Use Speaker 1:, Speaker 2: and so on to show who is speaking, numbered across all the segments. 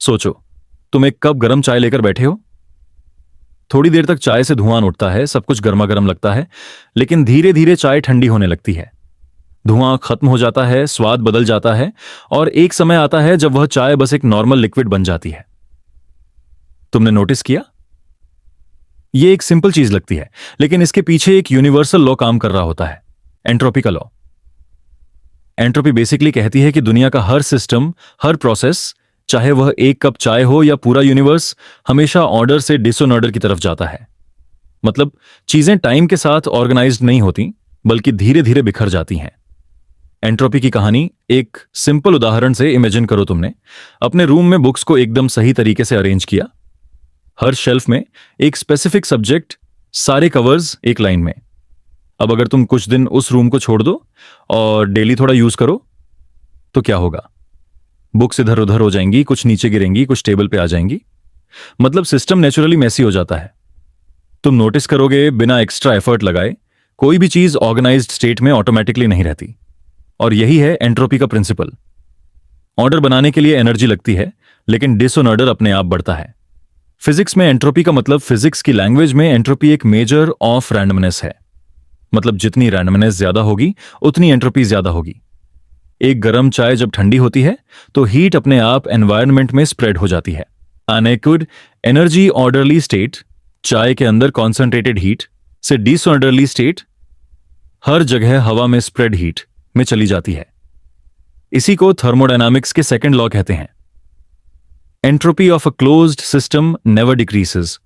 Speaker 1: सोचो, तुम एक कप गरम चाय लेकर बैठे हो। थोड़ी देर तक चाय से धुआं उठता है, सब कुछ गर्मा गर्म लगता है, लेकिन धीरे धीरे चाय ठंडी होने लगती है। धुआं खत्म हो जाता है, स्वाद बदल जाता है, और एक समय आता है जब वह चाय बस एक नॉर्मल लिक्विड बन जाती है। तुमने नोटिस किया? यह एक सिंपल चीज लगती है, लेकिन इसके पीछे एक यूनिवर्सल लॉ काम कर रहा होता है, एंट्रोपी का लॉ। एंट्रोपी बेसिकली कहती है कि दुनिया का हर सिस्टम, हर प्रोसेस, चाहे वह एक कप चाय हो या पूरा यूनिवर्स, हमेशा ऑर्डर से डिसऑर्डर की तरफ जाता है। मतलब चीजें टाइम के साथ ऑर्गेनाइज्ड नहीं होती, बल्कि धीरे धीरे बिखर जाती हैं। एंट्रोपी की कहानी एक सिंपल उदाहरण से इमेजिन करो। तुमने अपने रूम में बुक्स को एकदम सही तरीके से अरेंज किया, हर शेल्फ में एक स्पेसिफिक सब्जेक्ट, सारे कवर्स एक लाइन में। अब अगर तुम कुछ दिन उस रूम को छोड़ दो और डेली थोड़ा यूज करो, तो क्या होगा? बुक्स इधर उधर हो जाएंगी, कुछ नीचे गिरेंगी, कुछ टेबल पे आ जाएंगी। मतलब सिस्टम नेचुरली मैसी हो जाता है। तुम नोटिस करोगे, बिना एक्स्ट्रा एफर्ट लगाए कोई भी चीज ऑर्गेनाइज्ड स्टेट में ऑटोमेटिकली नहीं रहती। और यही है एंट्रोपी का प्रिंसिपल। ऑर्डर बनाने के लिए एनर्जी लगती है, लेकिन डिसऑर्डर अपने आप बढ़ता है। फिजिक्स में एंट्रोपी का मतलब, फिजिक्स की लैंग्वेज में एंट्रोपी एक मेजर ऑफ रैंडमनेस है। मतलब जितनी रैंडमनेस ज्यादा होगी, उतनी एंट्रोपी ज्यादा होगी। एक गर्म चाय जब ठंडी होती है तो हीट अपने आप एनवायरनमेंट में स्प्रेड हो जाती है। अनइक्वल एनर्जी ऑर्डरली स्टेट, चाय के अंदर कॉन्सेंट्रेटेड हीट, से डिसऑर्डरली स्टेट, हर जगह हवा में स्प्रेड हीट में चली जाती है। इसी को थर्मोडायनामिक्स के सेकंड लॉ कहते हैं। Entropy of a closed system never decreases.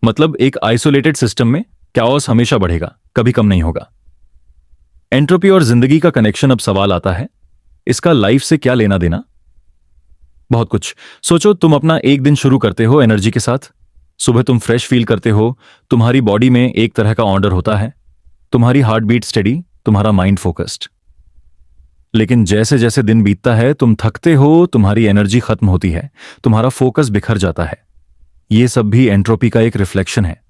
Speaker 1: मतलब एक आइसोलेटेड सिस्टम में कैओस हमेशा बढ़ेगा, कभी कम नहीं होगा। एंट्रोपी और जिंदगी का कनेक्शन। अब सवाल आता है, इसका लाइफ से क्या लेना देना? बहुत कुछ। सोचो, तुम अपना एक दिन शुरू करते हो एनर्जी के साथ। सुबह तुम फ्रेश फील करते हो, तुम्हारी बॉडी में एक तरह का ऑर्डर होता है, तुम्हारी हार्ट बीट स्टेडी, तुम्हारा माइंड फोकस्ड। लेकिन जैसे जैसे दिन बीतता है, तुम थकते हो, तुम्हारी एनर्जी खत्म होती है, तुम्हारा फोकस बिखर जाता है। यह सब भी एंट्रोपी का एक रिफ्लेक्शन है।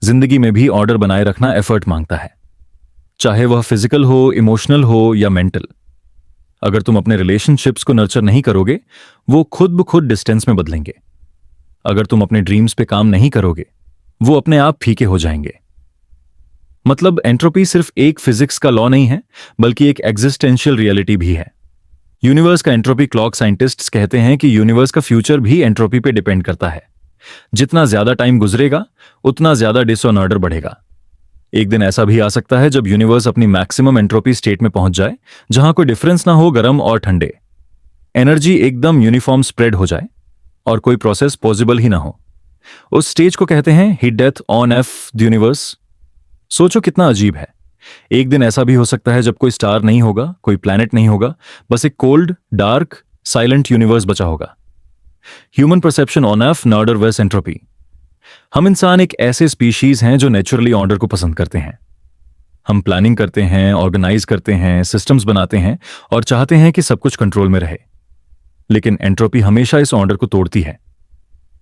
Speaker 1: जिंदगी में भी ऑर्डर बनाए रखना एफर्ट मांगता है, चाहे वह फिजिकल हो, इमोशनल हो या मेंटल। अगर तुम अपने रिलेशनशिप्स को नर्चर नहीं करोगे, वो खुद ब खुद डिस्टेंस में बदलेंगे। अगर तुम अपने ड्रीम्स पे काम नहीं करोगे, वो अपने आप फीके हो जाएंगे। मतलब एंट्रोपी सिर्फ एक फिजिक्स का लॉ नहीं है, बल्कि एक एग्जिस्टेंशियल रियलिटी भी है। यूनिवर्स का एंट्रोपी क्लॉक साइंटिस्ट्स कहते हैं कि यूनिवर्स का फ्यूचर भी एंट्रोपी पे डिपेंड करता है। जितना ज्यादा टाइम गुजरेगा, उतना ज्यादा डिसऑर्डर बढ़ेगा। एक दिन ऐसा भी आ सकता है जब यूनिवर्स अपनी मैक्सिमम एंट्रोपी स्टेट में पहुंच जाए, जहां कोई डिफरेंस ना हो गर्म और ठंडे। एनर्जी एकदम यूनिफॉर्म स्प्रेड हो जाए और कोई प्रोसेस पॉसिबल ही ना हो। उस स्टेज को कहते हैं heat death on F the universe. सोचो कितना अजीब है। एक दिन ऐसा भी हो सकता है जब कोई स्टार नहीं होगा, कोई प्लैनेट नहीं होगा, बस एक कोल्ड, डार्क, साइलेंट यूनिवर्स बचा होगा। ह्यूमन परसेप्शन ऑन एफ नॉर्डर वेस एंट्रोपी। हम इंसान एक ऐसे स्पीशीज हैं जो नेचुरली ऑर्डर को पसंद करते हैं। हम प्लानिंग करते हैं, ऑर्गेनाइज करते हैं, सिस्टम्स बनाते हैं और चाहते हैं कि सब कुछ कंट्रोल में रहे। लेकिन एंट्रोपी हमेशा इस ऑर्डर को तोड़ती है।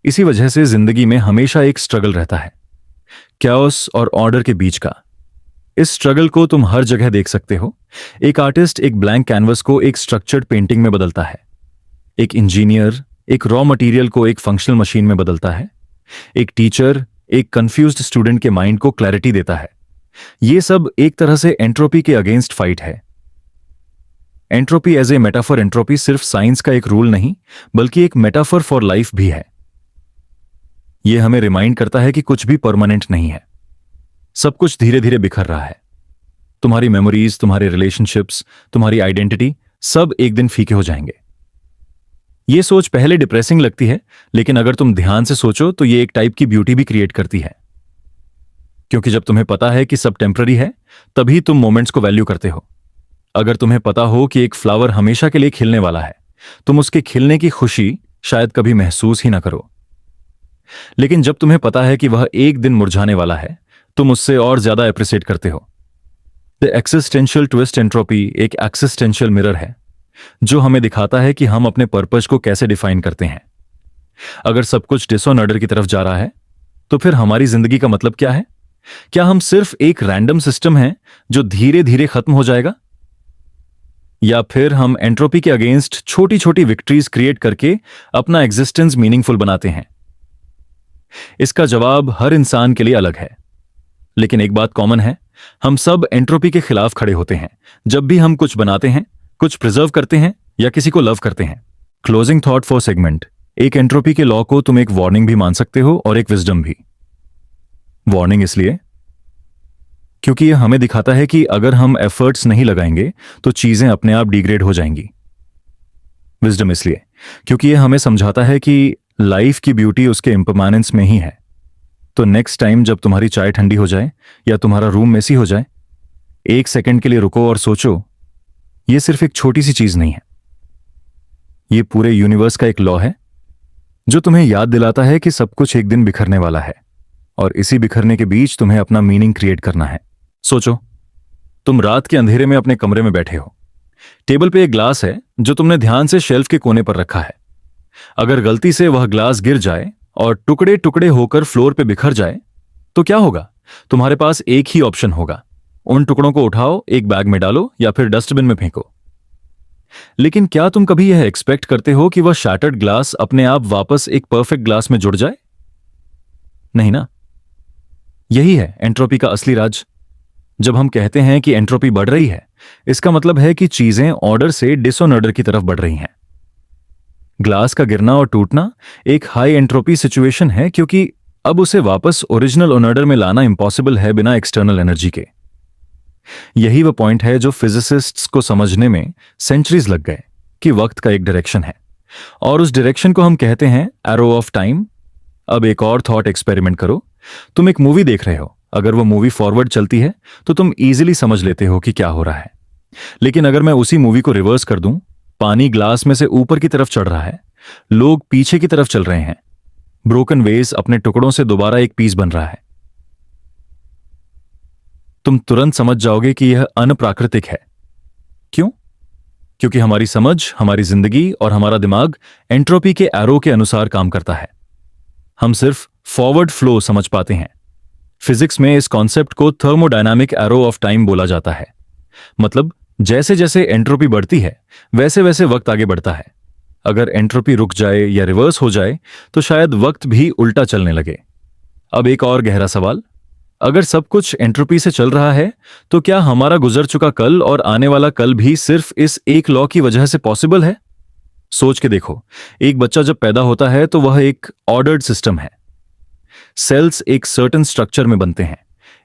Speaker 1: इसी वजह से जिंदगी में हमेशा एक स्ट्रगल रहता है, कैओस और ऑर्डर के बीच का। इस स्ट्रगल को तुम हर जगह देख सकते हो। एक आर्टिस्ट एक ब्लैंक कैनवस को एक स्ट्रक्चर्ड पेंटिंग में बदलता है। एक इंजीनियर एक रॉ मटेरियल को एक फंक्शनल मशीन में बदलता है। एक टीचर एक कंफ्यूज्ड स्टूडेंट के माइंड को क्लैरिटी देता है। यह सब एक तरह से एंट्रोपी के अगेंस्ट फाइट है। Entropy as a metaphor. Entropy सिर्फ साइंस का एक रूल नहीं, बल्कि एक मेटाफर फॉर लाइफ भी है। यह हमें रिमाइंड करता है कि कुछ भी परमानेंट नहीं है, सब कुछ धीरे धीरे बिखर रहा है। तुम्हारी मेमोरीज, तुम्हारे रिलेशनशिप्स, तुम्हारी आइडेंटिटी, सब एक दिन फीके हो जाएंगे। यह सोच पहले डिप्रेसिंग लगती है, लेकिन अगर तुम ध्यान से सोचो तो यह एक टाइप की ब्यूटी भी क्रिएट करती है। क्योंकि जब तुम्हें पता है कि सब टेम्पररी है, तभी तुम मोमेंट्स को वैल्यू करते हो। अगर तुम्हें पता हो कि एक फ्लावर हमेशा के लिए खिलने वाला है, तुम उसके खिलने की खुशी शायद कभी महसूस ही ना करो। लेकिन जब तुम्हें पता है कि वह एक दिन मुरझाने वाला है, तुम उससे और ज्यादा एप्रिशिएट करते हो। The existential twist. एंट्रोपी एक एक्सिस्टेंशियल मिरर है जो हमें दिखाता है कि हम अपने पर्पस को कैसे डिफाइन करते हैं। अगर सब कुछ डिसऑर्डर की तरफ जा रहा है, तो फिर हमारी जिंदगी का मतलब क्या है? क्या हम सिर्फ एक रैंडम सिस्टम हैं जो धीरे धीरे खत्म हो जाएगा? या फिर हम एंट्रोपी के अगेंस्ट छोटी छोटी विक्ट्रीज क्रिएट करके अपना एग्जिस्टेंस मीनिंगफुल बनाते हैं? इसका जवाब हर इंसान के लिए अलग है, लेकिन एक बात कॉमन है, हम सब एंट्रोपी के खिलाफ खड़े होते हैं जब भी हम कुछ बनाते हैं, कुछ प्रिजर्व करते हैं या किसी को लव करते हैं। Closing thought for segment. एक एंट्रोपी के लॉ को तुम एक वार्निंग भी मान सकते हो और एक विजडम भी। वार्निंग इसलिए क्योंकि यह हमें दिखाता है कि अगर हम एफर्ट्स नहीं लगाएंगे तो चीजें अपने आप डिग्रेड हो जाएंगी। विजडम इसलिए क्योंकि यह हमें समझाता है कि लाइफ की ब्यूटी उसके इम्परमानेंस में ही है। तो नेक्स्ट टाइम जब तुम्हारी चाय ठंडी हो जाए या तुम्हारा रूम मेसी हो जाए, एक सेकंड के लिए रुको और सोचो, यह सिर्फ एक छोटी सी चीज नहीं है, यह पूरे यूनिवर्स का एक लॉ है जो तुम्हें याद दिलाता है कि सब कुछ एक दिन बिखरने वाला है और इसी बिखरने के बीच तुम्हें अपना मीनिंग क्रिएट करना है। सोचो, तुम रात के अंधेरे में अपने कमरे में बैठे हो, टेबल पे एक ग्लास है जो तुमने ध्यान से शेल्फ के कोने पर रखा है। अगर गलती से वह ग्लास गिर जाए और टुकड़े टुकड़े होकर फ्लोर पे बिखर जाए तो क्या होगा? तुम्हारे पास एक ही ऑप्शन होगा, उन टुकड़ों को उठाओ, एक बैग में डालो या फिर डस्टबिन में फेंको। लेकिन क्या तुम कभी यह एक्सपेक्ट करते हो कि वह शैटर्ड ग्लास अपने आप वापस एक परफेक्ट ग्लास में जुड़ जाए? नहीं ना। यही है एंट्रोपी का असली राज। जब हम कहते हैं कि एंट्रोपी बढ़ रही है, इसका मतलब है कि चीजें ऑर्डर से डिसऑर्डर की तरफ बढ़ रही हैं। ग्लास का गिरना और टूटना एक हाई एंट्रोपी सिचुएशन है क्योंकि अब उसे वापस ओरिजिनल ऑर्डर में लाना इंपॉसिबल है बिना एक्सटर्नल एनर्जी के। यही वह पॉइंट है जो फिजिसिस्ट्स को समझने में सेंचुरीज लग गए कि वक्त का एक डायरेक्शन है और उस डायरेक्शन को हम कहते हैं एरो ऑफ टाइम। अब एक और थॉट एक्सपेरिमेंट करो। तुम एक मूवी देख रहे हो, अगर वो मूवी फॉरवर्ड चलती है तो तुम इजीली समझ लेते हो कि क्या हो रहा है। लेकिन अगर मैं उसी मूवी को रिवर्स कर दूं, पानी ग्लास में से ऊपर की तरफ चढ़ रहा है, लोग पीछे की तरफ चल रहे हैं, ब्रोकन वेस अपने टुकड़ों से दोबारा एक पीस बन रहा है, तुम तुरंत समझ जाओगे कि यह अनप्राकृतिक है। क्यों? क्योंकि हमारी समझ, हमारी जिंदगी और हमारा दिमाग एंट्रोपी के एरो के अनुसार काम करता है। हम सिर्फ फॉरवर्ड फ्लो समझ पाते हैं। फिजिक्स में इस कॉन्सेप्ट को थर्मोडायनामिक एरो ऑफ टाइम बोला जाता है। मतलब जैसे जैसे एंट्रोपी बढ़ती है वैसे वैसे वक्त आगे बढ़ता है। अगर एंट्रोपी रुक जाए या रिवर्स हो जाए तो शायद वक्त भी उल्टा चलने लगे। अब एक और गहरा सवाल, अगर सब कुछ एंट्रोपी से चल रहा है तो क्या हमारा गुजर चुका कल और आने वाला कल भी सिर्फ इस एक लॉ की वजह से पॉसिबल है? सोच के देखो, एक बच्चा जब पैदा होता है तो वह एक ऑर्डर्ड सिस्टम है। सेल्स एक सर्टेन स्ट्रक्चर में बनते हैं,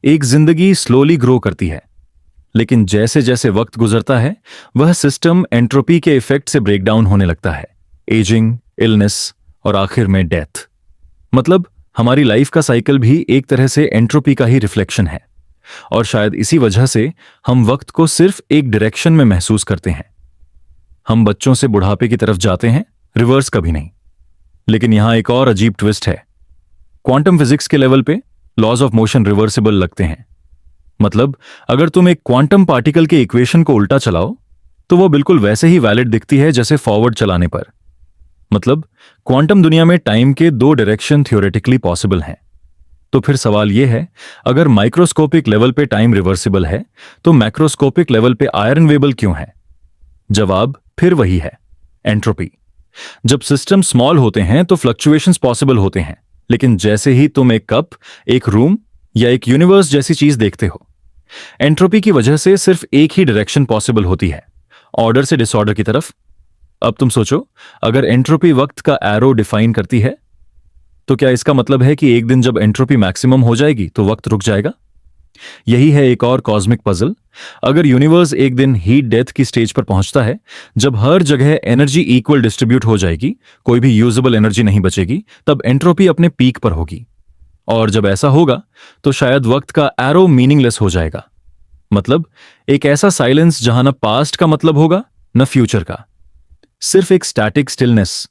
Speaker 1: एक जिंदगी स्लोली ग्रो करती है। लेकिन जैसे जैसे वक्त गुजरता है वह सिस्टम एंट्रोपी के इफेक्ट से ब्रेकडाउन होने लगता है। एजिंग, इलनेस और आखिर में डेथ। मतलब हमारी लाइफ का साइकिल भी एक तरह से एंट्रोपी का ही रिफ्लेक्शन है। और शायद इसी वजह से हम वक्त को सिर्फ एक डायरेक्शन में महसूस करते हैं। हम बच्चों से बुढ़ापे की तरफ जाते हैं, रिवर्स कभी नहीं। लेकिन यहां एक और अजीब ट्विस्ट है। क्वांटम फिजिक्स के लेवल पे लॉज ऑफ मोशन रिवर्सिबल लगते हैं। मतलब अगर तुम एक क्वांटम पार्टिकल के इक्वेशन को उल्टा चलाओ तो वो बिल्कुल वैसे ही वैलिड दिखती है जैसे फॉरवर्ड चलाने पर। मतलब क्वांटम दुनिया में टाइम के दो डायरेक्शन थ्योरेटिकली पॉसिबल हैं। तो फिर सवाल यह है, अगर माइक्रोस्कोपिक लेवल पे टाइम रिवर्सिबल है तो मैक्रोस्कोपिक लेवल पे आयरनवेबल क्यों है? जवाब फिर वही है, एंट्रोपी। जब सिस्टम स्मॉल होते हैं तो फ्लक्चुएशंस पॉसिबल होते हैं, लेकिन जैसे ही तुम एक कप, एक रूम या एक यूनिवर्स जैसी चीज देखते हो, एंट्रोपी की वजह से सिर्फ एक ही डायरेक्शन पॉसिबल होती है, ऑर्डर से डिसऑर्डर की तरफ। अब तुम सोचो, अगर एंट्रोपी वक्त का एरो डिफाइन करती है तो क्या इसका मतलब है कि एक दिन जब एंट्रोपी मैक्सिमम हो जाएगी तो वक्त रुक जाएगा? यही है एक और कॉस्मिक पजल। अगर यूनिवर्स एक दिन हीट डेथ की स्टेज पर पहुंचता है, जब हर जगह एनर्जी इक्वल डिस्ट्रीब्यूट हो जाएगी, कोई भी यूजेबल एनर्जी नहीं बचेगी, तब एंट्रोपी अपने पीक पर होगी। और जब ऐसा होगा तो शायद वक्त का एरो मीनिंगलेस हो जाएगा। मतलब एक ऐसा साइलेंस जहां न पास्ट का मतलब होगा न फ्यूचर का, सिर्फ एक स्टैटिक स्टिलनेस।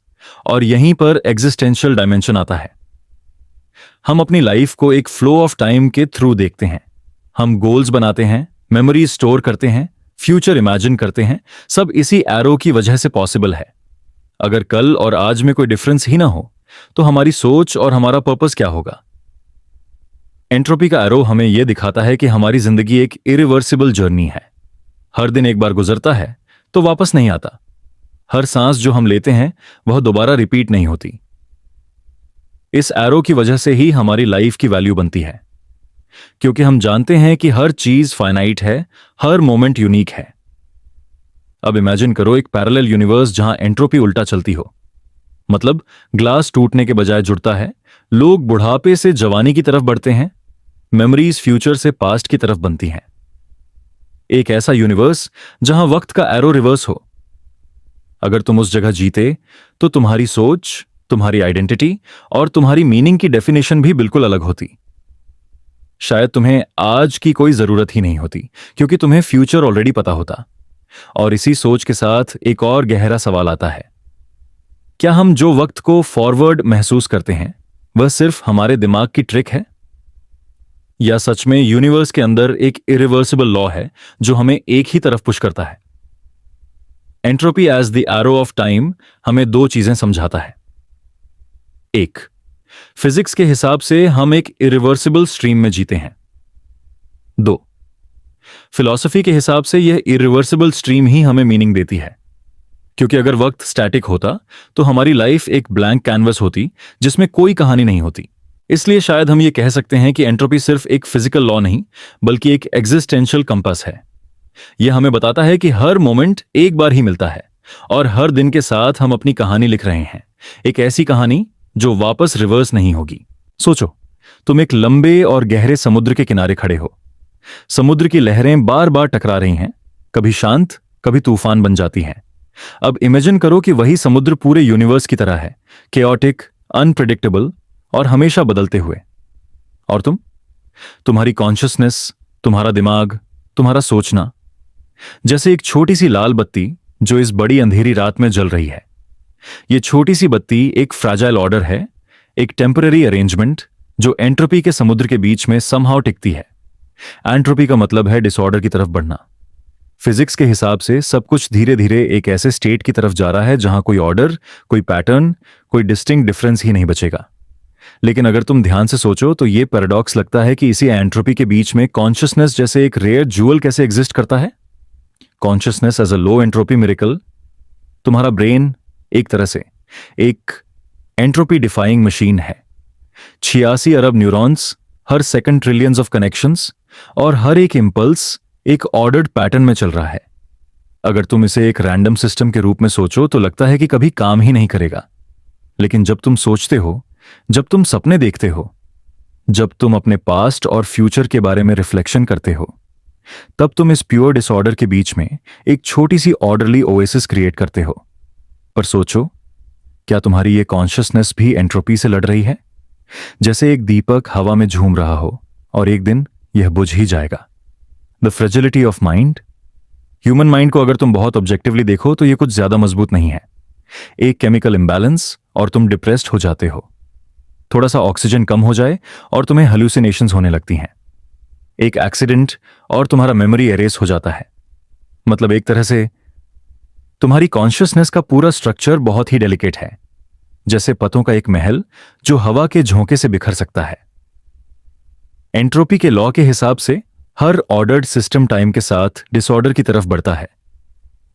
Speaker 1: और यहीं पर एग्जिस्टेंशियल डायमेंशन आता है। हम अपनी लाइफ को एक फ्लो ऑफ टाइम के थ्रू देखते हैं। हम गोल्स बनाते हैं, मेमोरीज स्टोर करते हैं, फ्यूचर इमेजिन करते हैं, सब इसी एरो की वजह से पॉसिबल है। अगर कल और आज में कोई डिफरेंस ही ना हो तो हमारी सोच और हमारा पर्पस क्या होगा? एंट्रोपी का एरो हमें यह दिखाता है कि हमारी जिंदगी एक इरिवर्सिबल जर्नी है। हर दिन एक बार गुजरता है तो वापस नहीं आता। हर सांस जो हम लेते हैं वह दोबारा रिपीट नहीं होती। इस एरो की वजह से ही हमारी लाइफ की वैल्यू बनती है, क्योंकि हम जानते हैं कि हर चीज फाइनाइट है, हर मोमेंट यूनिक है। अब इमेजिन करो एक पैरेलल यूनिवर्स जहां एंट्रोपी उल्टा चलती हो। मतलब ग्लास टूटने के बजाय जुड़ता है, लोग बुढ़ापे से जवानी की तरफ बढ़ते हैं, मेमोरीज फ्यूचर से पास्ट की तरफ बनती हैं। एक ऐसा यूनिवर्स जहां वक्त का एरो रिवर्स हो। अगर तुम उस जगह जीते तो तुम्हारी सोच, तुम्हारी आइडेंटिटी और तुम्हारी मीनिंग की डेफिनेशन भी बिल्कुल अलग होती। शायद तुम्हें आज की कोई जरूरत ही नहीं होती, क्योंकि तुम्हें फ्यूचर ऑलरेडी पता होता। और इसी सोच के साथ एक और गहरा सवाल आता है, क्या हम जो वक्त को फॉरवर्ड महसूस करते हैं वह सिर्फ हमारे दिमाग की ट्रिक है, या सच में यूनिवर्स के अंदर एक इरिवर्सिबल लॉ है जो हमें एक ही तरफ पुश करता है? Entropy as the arrow of time हमें दो चीजें समझाता है। एक, फिजिक्स के हिसाब से हम एक इरिवर्सिबल स्ट्रीम में जीते हैं। दो, फिलॉसफी के हिसाब से यह इरिवर्सिबल स्ट्रीम ही हमें मीनिंग देती है, क्योंकि अगर वक्त स्टैटिक होता तो हमारी लाइफ एक ब्लैंक कैनवस होती जिसमें कोई कहानी नहीं होती। इसलिए शायद हम ये कह सकते हैं कि एंट्रोपी सिर्फ एक फिजिकल लॉ नहीं, बल्कि एक एग्जिस्टेंशियल कंपास है। यह हमें बताता है कि हर मोमेंट एक बार ही मिलता है और हर दिन के साथ हम अपनी कहानी लिख रहे हैं, एक ऐसी कहानी जो वापस रिवर्स नहीं होगी। सोचो, तुम एक लंबे और गहरे समुद्र के किनारे खड़े हो। समुद्र की लहरें बार बार टकरा रही हैं, कभी शांत, कभी तूफान बन जाती हैं। अब इमेजिन करो कि वही समुद्र पूरे यूनिवर्स की तरह है, केओटिक, अनप्रेडिक्टेबल और हमेशा बदलते हुए। और तुम्हारी कॉन्शियसनेस, तुम्हारा दिमाग, तुम्हारा सोचना, जैसे एक छोटी सी लाल बत्ती जो इस बड़ी अंधेरी रात में जल रही है। यह छोटी सी बत्ती एक फ्रैजाइल ऑर्डर है, एक टेम्पररी अरेंजमेंट जो एंट्रोपी के समुद्र के बीच में समहाउ टिकती है। एंट्रोपी का मतलब है डिसऑर्डर की तरफ बढ़ना। फिजिक्स के हिसाब से सब कुछ धीरे धीरे एक ऐसे स्टेट की तरफ जा रहा है जहां कोई ऑर्डर, कोई पैटर्न, कोई डिस्टिंक्ट डिफरेंस ही नहीं बचेगा। लेकिन अगर तुम ध्यान से सोचो तो यह पैराडॉक्स लगता है कि इसी एंट्रोपी के बीच में कॉन्शियसनेस जैसे एक रेयर ज्यूअल कैसे एग्जिस्ट करता है। Consciousness as a low entropy miracle. तुम्हारा ब्रेन एक तरह से एक एंट्रोपी डिफाइंग मशीन है। 86 अरब न्यूरॉन्स, हर सेकंड ट्रिलियंस ऑफ कनेक्शंस, और हर एक इंपल्स एक ऑर्डर्ड पैटर्न में चल रहा है। अगर तुम इसे एक रैंडम सिस्टम के रूप में सोचो तो लगता है कि कभी काम ही नहीं करेगा। लेकिन जब तुम सोचते हो, जब तुम सपने देखते हो, जब तुम अपने पास्ट और फ्यूचर के बारे में रिफ्लेक्शन करते हो, तब तुम इस प्योर डिसऑर्डर के बीच में एक छोटी सी ऑर्डरली ओएसिस क्रिएट करते हो। पर सोचो, क्या तुम्हारी ये कॉन्शियसनेस भी एंट्रोपी से लड़ रही है? जैसे एक दीपक हवा में झूम रहा हो और एक दिन यह बुझ ही जाएगा। The fragility of mind. Human mind को अगर तुम बहुत ऑब्जेक्टिवली देखो तो यह कुछ ज्यादा मजबूत नहीं है। एक केमिकल इंबैलेंस और तुम डिप्रेस्ड हो जाते हो। थोड़ा सा ऑक्सीजन कम हो जाए और तुम्हें हेलुसिनेशंस होने लगती हैं। एक एक्सीडेंट और तुम्हारा मेमोरी एरेस हो जाता है। मतलब एक तरह से तुम्हारी कॉन्शियसनेस का पूरा स्ट्रक्चर बहुत ही डेलिकेट है, जैसे पतों का एक महल जो हवा के झोंके से बिखर सकता है। एंट्रोपी के लॉ के हिसाब से हर ऑर्डर्ड सिस्टम टाइम के साथ डिसऑर्डर की तरफ बढ़ता है।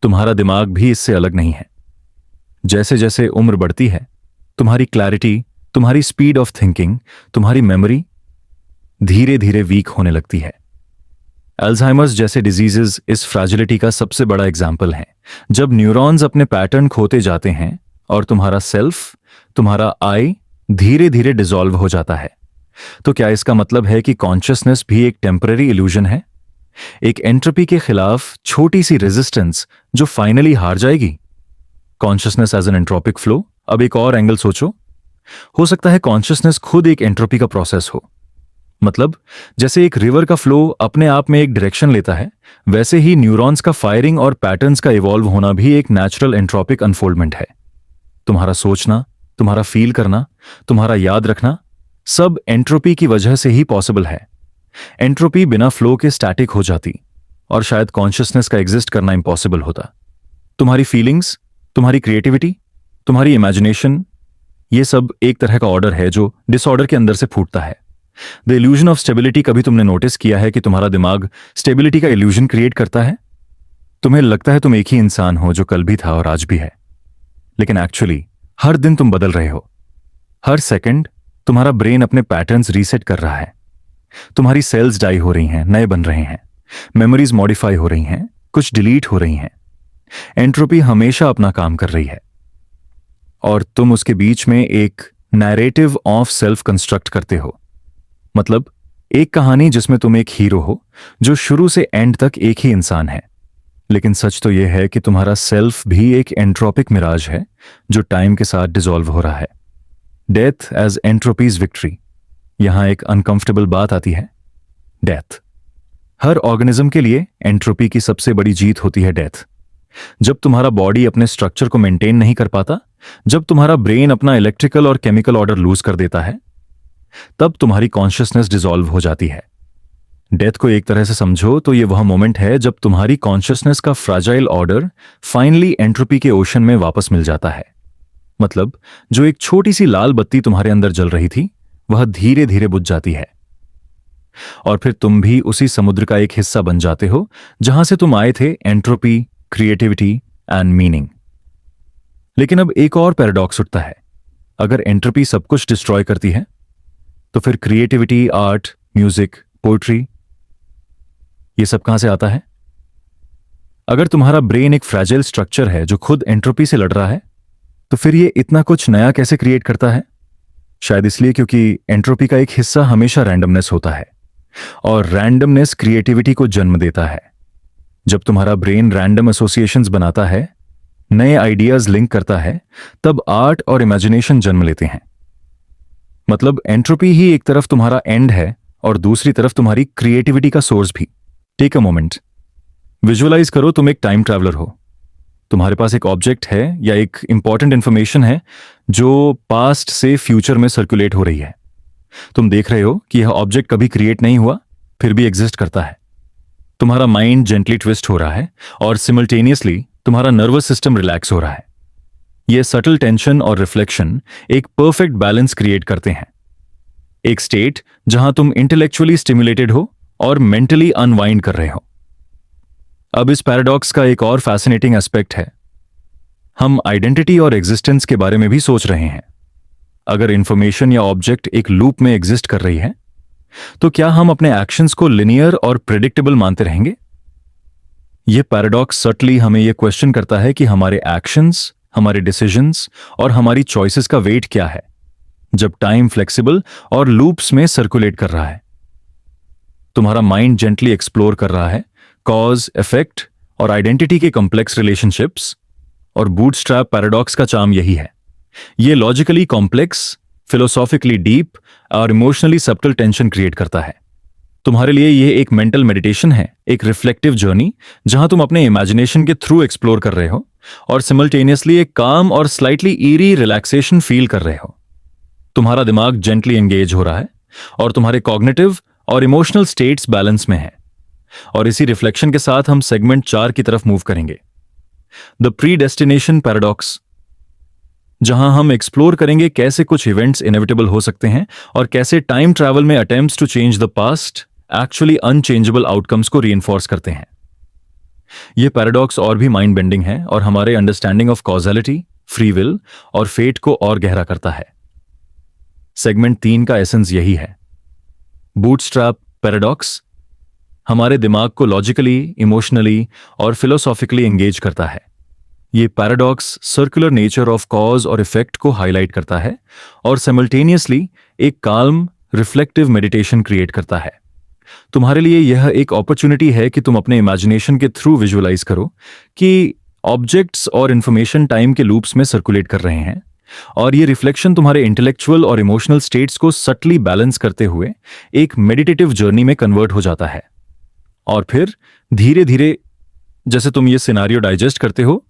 Speaker 1: तुम्हारा दिमाग भी इससे अलग नहीं है। जैसे जैसे उम्र बढ़ती है, तुम्हारी क्लैरिटी, तुम्हारी स्पीड ऑफ थिंकिंग, तुम्हारी मेमोरी धीरे धीरे वीक होने लगती है। अल्जाइमर्स जैसे डिजीजेस इस फ्रैजिलिटी का सबसे बड़ा एग्जाम्पल हैं। जब न्यूरॉन्स अपने पैटर्न खोते जाते हैं और तुम्हारा सेल्फ, तुम्हारा आई धीरे धीरे डिसॉल्व हो जाता है। तो क्या इसका मतलब है कि कॉन्शियसनेस भी एक टेम्पररी इल्यूजन है, एक एंट्रोपी के खिलाफ छोटी सी रेजिस्टेंस जो फाइनली हार जाएगी? Consciousness as an entropic flow. अब एक और एंगल सोचो, हो सकता है कॉन्शियसनेस खुद एक एंट्रोपी का प्रोसेस हो। मतलब जैसे एक रिवर का फ्लो अपने आप में एक डायरेक्शन लेता है, वैसे ही न्यूरॉन्स का फायरिंग और पैटर्न्स का इवॉल्व होना भी एक नेचुरल एंट्रोपिक अनफोल्डमेंट है। तुम्हारा सोचना, तुम्हारा फील करना, तुम्हारा याद रखना, सब एंट्रोपी की वजह से ही पॉसिबल है। एंट्रोपी बिना फ्लो के स्टैटिक हो जाती और शायद कॉन्शियसनेस का एग्जिस्ट करना इम्पॉसिबल होता। तुम्हारी फीलिंग्स, तुम्हारी क्रिएटिविटी, तुम्हारी इमेजिनेशन, ये सब एक तरह का ऑर्डर है जो डिसऑर्डर के अंदर से फूटता है। The illusion of stability. कभी तुमने नोटिस किया है कि तुम्हारा दिमाग स्टेबिलिटी का इल्यूजन क्रिएट करता है? तुम्हें लगता है तुम एक ही इंसान हो जो कल भी था और आज भी है, लेकिन एक्चुअली हर दिन तुम बदल रहे हो। हर सेकंड तुम्हारा ब्रेन अपने पैटर्न्स रीसेट कर रहा है। तुम्हारी सेल्स डाई हो रही हैं, नए बन रहे हैं, मेमोरीज मॉडिफाई हो रही हैं, कुछ डिलीट हो रही हैं। एंट्रोपी हमेशा अपना काम कर रही है और तुम उसके बीच में एक नैरेटिव ऑफ सेल्फ कंस्ट्रक्ट करते हो। मतलब एक कहानी जिसमें तुम एक हीरो हो जो शुरू से एंड तक एक ही इंसान है। लेकिन सच तो यह है कि तुम्हारा सेल्फ भी एक एंट्रोपिक मिराज है जो टाइम के साथ डिसॉल्व हो रहा है। Death as entropy's victory. यहां एक अनकंफर्टेबल बात आती है, डेथ। हर ऑर्गेनिज्म के लिए एंट्रोपी की सबसे बड़ी जीत होती है डेथ। जब तुम्हारा बॉडी अपने स्ट्रक्चर को मेंटेन नहीं कर पाता, जब तुम्हारा ब्रेन अपना इलेक्ट्रिकल और केमिकल ऑर्डर लूज कर देता है, तब तुम्हारी कॉन्शियसनेस डिसॉल्व हो जाती है। डेथ को एक तरह से समझो तो यह वह मोमेंट है जब तुम्हारी कॉन्शियसनेस का फ्राजाइल ऑर्डर फाइनली एंट्रोपी के ओशन में वापस मिल जाता है। मतलब जो एक छोटी सी लाल बत्ती तुम्हारे अंदर जल रही थी, वह धीरे धीरे बुझ जाती है और फिर तुम भी उसी समुद्र का एक हिस्सा बन जाते हो जहां से तुम आए थे, एंट्रोपी, क्रिएटिविटी एंड मीनिंग। लेकिन अब एक और पैराडॉक्स उठता है। अगर एंट्रोपी सब कुछ डिस्ट्रॉय करती है, तो फिर क्रिएटिविटी, आर्ट, म्यूजिक, पोएट्री, ये सब कहां से आता है? अगर तुम्हारा ब्रेन एक फ्रैजाइल स्ट्रक्चर है जो खुद एंट्रोपी से लड़ रहा है, तो फिर ये इतना कुछ नया कैसे क्रिएट करता है? शायद इसलिए क्योंकि एंट्रोपी का एक हिस्सा हमेशा रैंडमनेस होता है और रैंडमनेस क्रिएटिविटी को जन्म देता है। जब तुम्हारा ब्रेन रैंडम एसोसिएशंस बनाता है, नए आइडियाज लिंक करता है, तब आर्ट और इमेजिनेशन जन्म लेते हैं। मतलब एंट्रोपी ही एक तरफ तुम्हारा एंड है और दूसरी तरफ तुम्हारी क्रिएटिविटी का सोर्स भी। टेक अ मोमेंट, विजुअलाइज करो तुम एक टाइम ट्रैवलर हो। तुम्हारे पास एक ऑब्जेक्ट है या एक इंपॉर्टेंट इंफॉर्मेशन है जो पास्ट से फ्यूचर में सर्कुलेट हो रही है। तुम देख रहे हो कि यह ऑब्जेक्ट कभी क्रिएट नहीं हुआ, फिर भी एग्जिस्ट करता है। तुम्हारा माइंड जेंटली ट्विस्ट हो रहा है और सिमल्टेनियसली तुम्हारा नर्वस सिस्टम रिलैक्स हो रहा है। यह सटल टेंशन और रिफ्लेक्शन एक परफेक्ट बैलेंस क्रिएट करते हैं। एक स्टेट जहां तुम इंटेलेक्चुअली स्टिमुलेटेड हो और मेंटली अनवाइंड कर रहे हो। अब इस पैराडॉक्स का एक और फैसिनेटिंग एस्पेक्ट है। हम आइडेंटिटी और एग्जिस्टेंस के बारे में भी सोच रहे हैं। अगर इंफॉर्मेशन या ऑब्जेक्ट एक लूप में एग्जिस्ट कर रही है, तो क्या हम अपने एक्शंस को लिनियर और प्रेडिक्टेबल मानते रहेंगे? यह पैराडॉक्स सटली हमें यह क्वेश्चन करता है कि हमारे एक्शंस, हमारे डिसीजंस और हमारी चॉइसेस का वेट क्या है जब टाइम फ्लेक्सिबल और लूप्स में सर्कुलेट कर रहा है। तुम्हारा माइंड जेंटली एक्सप्लोर कर रहा है कॉज, इफेक्ट और आइडेंटिटी के कॉम्प्लेक्स रिलेशनशिप्स, और बूटस्ट्रैप पैराडॉक्स का चार्म यही है। यह लॉजिकली कॉम्प्लेक्स, फिलोसॉफिकली डीप और इमोशनली सब्टल टेंशन क्रिएट करता है। तुम्हारे लिए यह एक मेंटल मेडिटेशन है, एक रिफ्लेक्टिव जर्नी जहां तुम अपने इमेजिनेशन के थ्रू एक्सप्लोर कर रहे हो और सिमल्टेनियसली एक काम और स्लाइटली ईरी रिलैक्सेशन फील कर रहे हो। तुम्हारा दिमाग जेंटली एंगेज हो रहा है और तुम्हारे कॉग्निटिव और इमोशनल स्टेट्स बैलेंस में है। और इसी रिफ्लेक्शन के साथ हम सेगमेंट 4 की तरफ मूव करेंगे, द प्रीडेस्टिनेशन पैराडॉक्स, जहां हम एक्सप्लोर करेंगे कैसे कुछ इवेंट्स इनएविटेबल हो सकते हैं और कैसे टाइम ट्रैवल में attempts to change the past actually unchangeable outcomes को रीइंफोर्स करते हैं। यह पैराडॉक्स और भी माइंड बेंडिंग है और हमारे understanding of causality, free will और फेट को और गहरा करता है। सेगमेंट 3 का एसेंस यही है। बूटस्ट्रैप पैराडॉक्स हमारे दिमाग को लॉजिकली, इमोशनली और फिलोसॉफिकली एंगेज करता है। यह paradox circular nature of cause और इफेक्ट को हाईलाइट करता है और साइमल्टेनियसली एक काल्म, रिफ्लेक्टिव मेडिटेशन क्रिएट करता है। तुम्हारे लिए यह एक अपॉर्चुनिटी है कि तुम अपने इमेजिनेशन के थ्रू विजुअलाइज करो कि ऑब्जेक्ट्स और इंफॉर्मेशन टाइम के लूप्स में सर्कुलेट कर रहे हैं और ये रिफ्लेक्शन तुम्हारे इंटेलेक्चुअल और इमोशनल स्टेट्स को सटली बैलेंस करते हुए एक मेडिटेटिव जर्नी में कन्वर्ट हो जाता है। और फिर धीरे धीरे जैसे तुम ये सिनारियो डाइजेस्ट करते हो,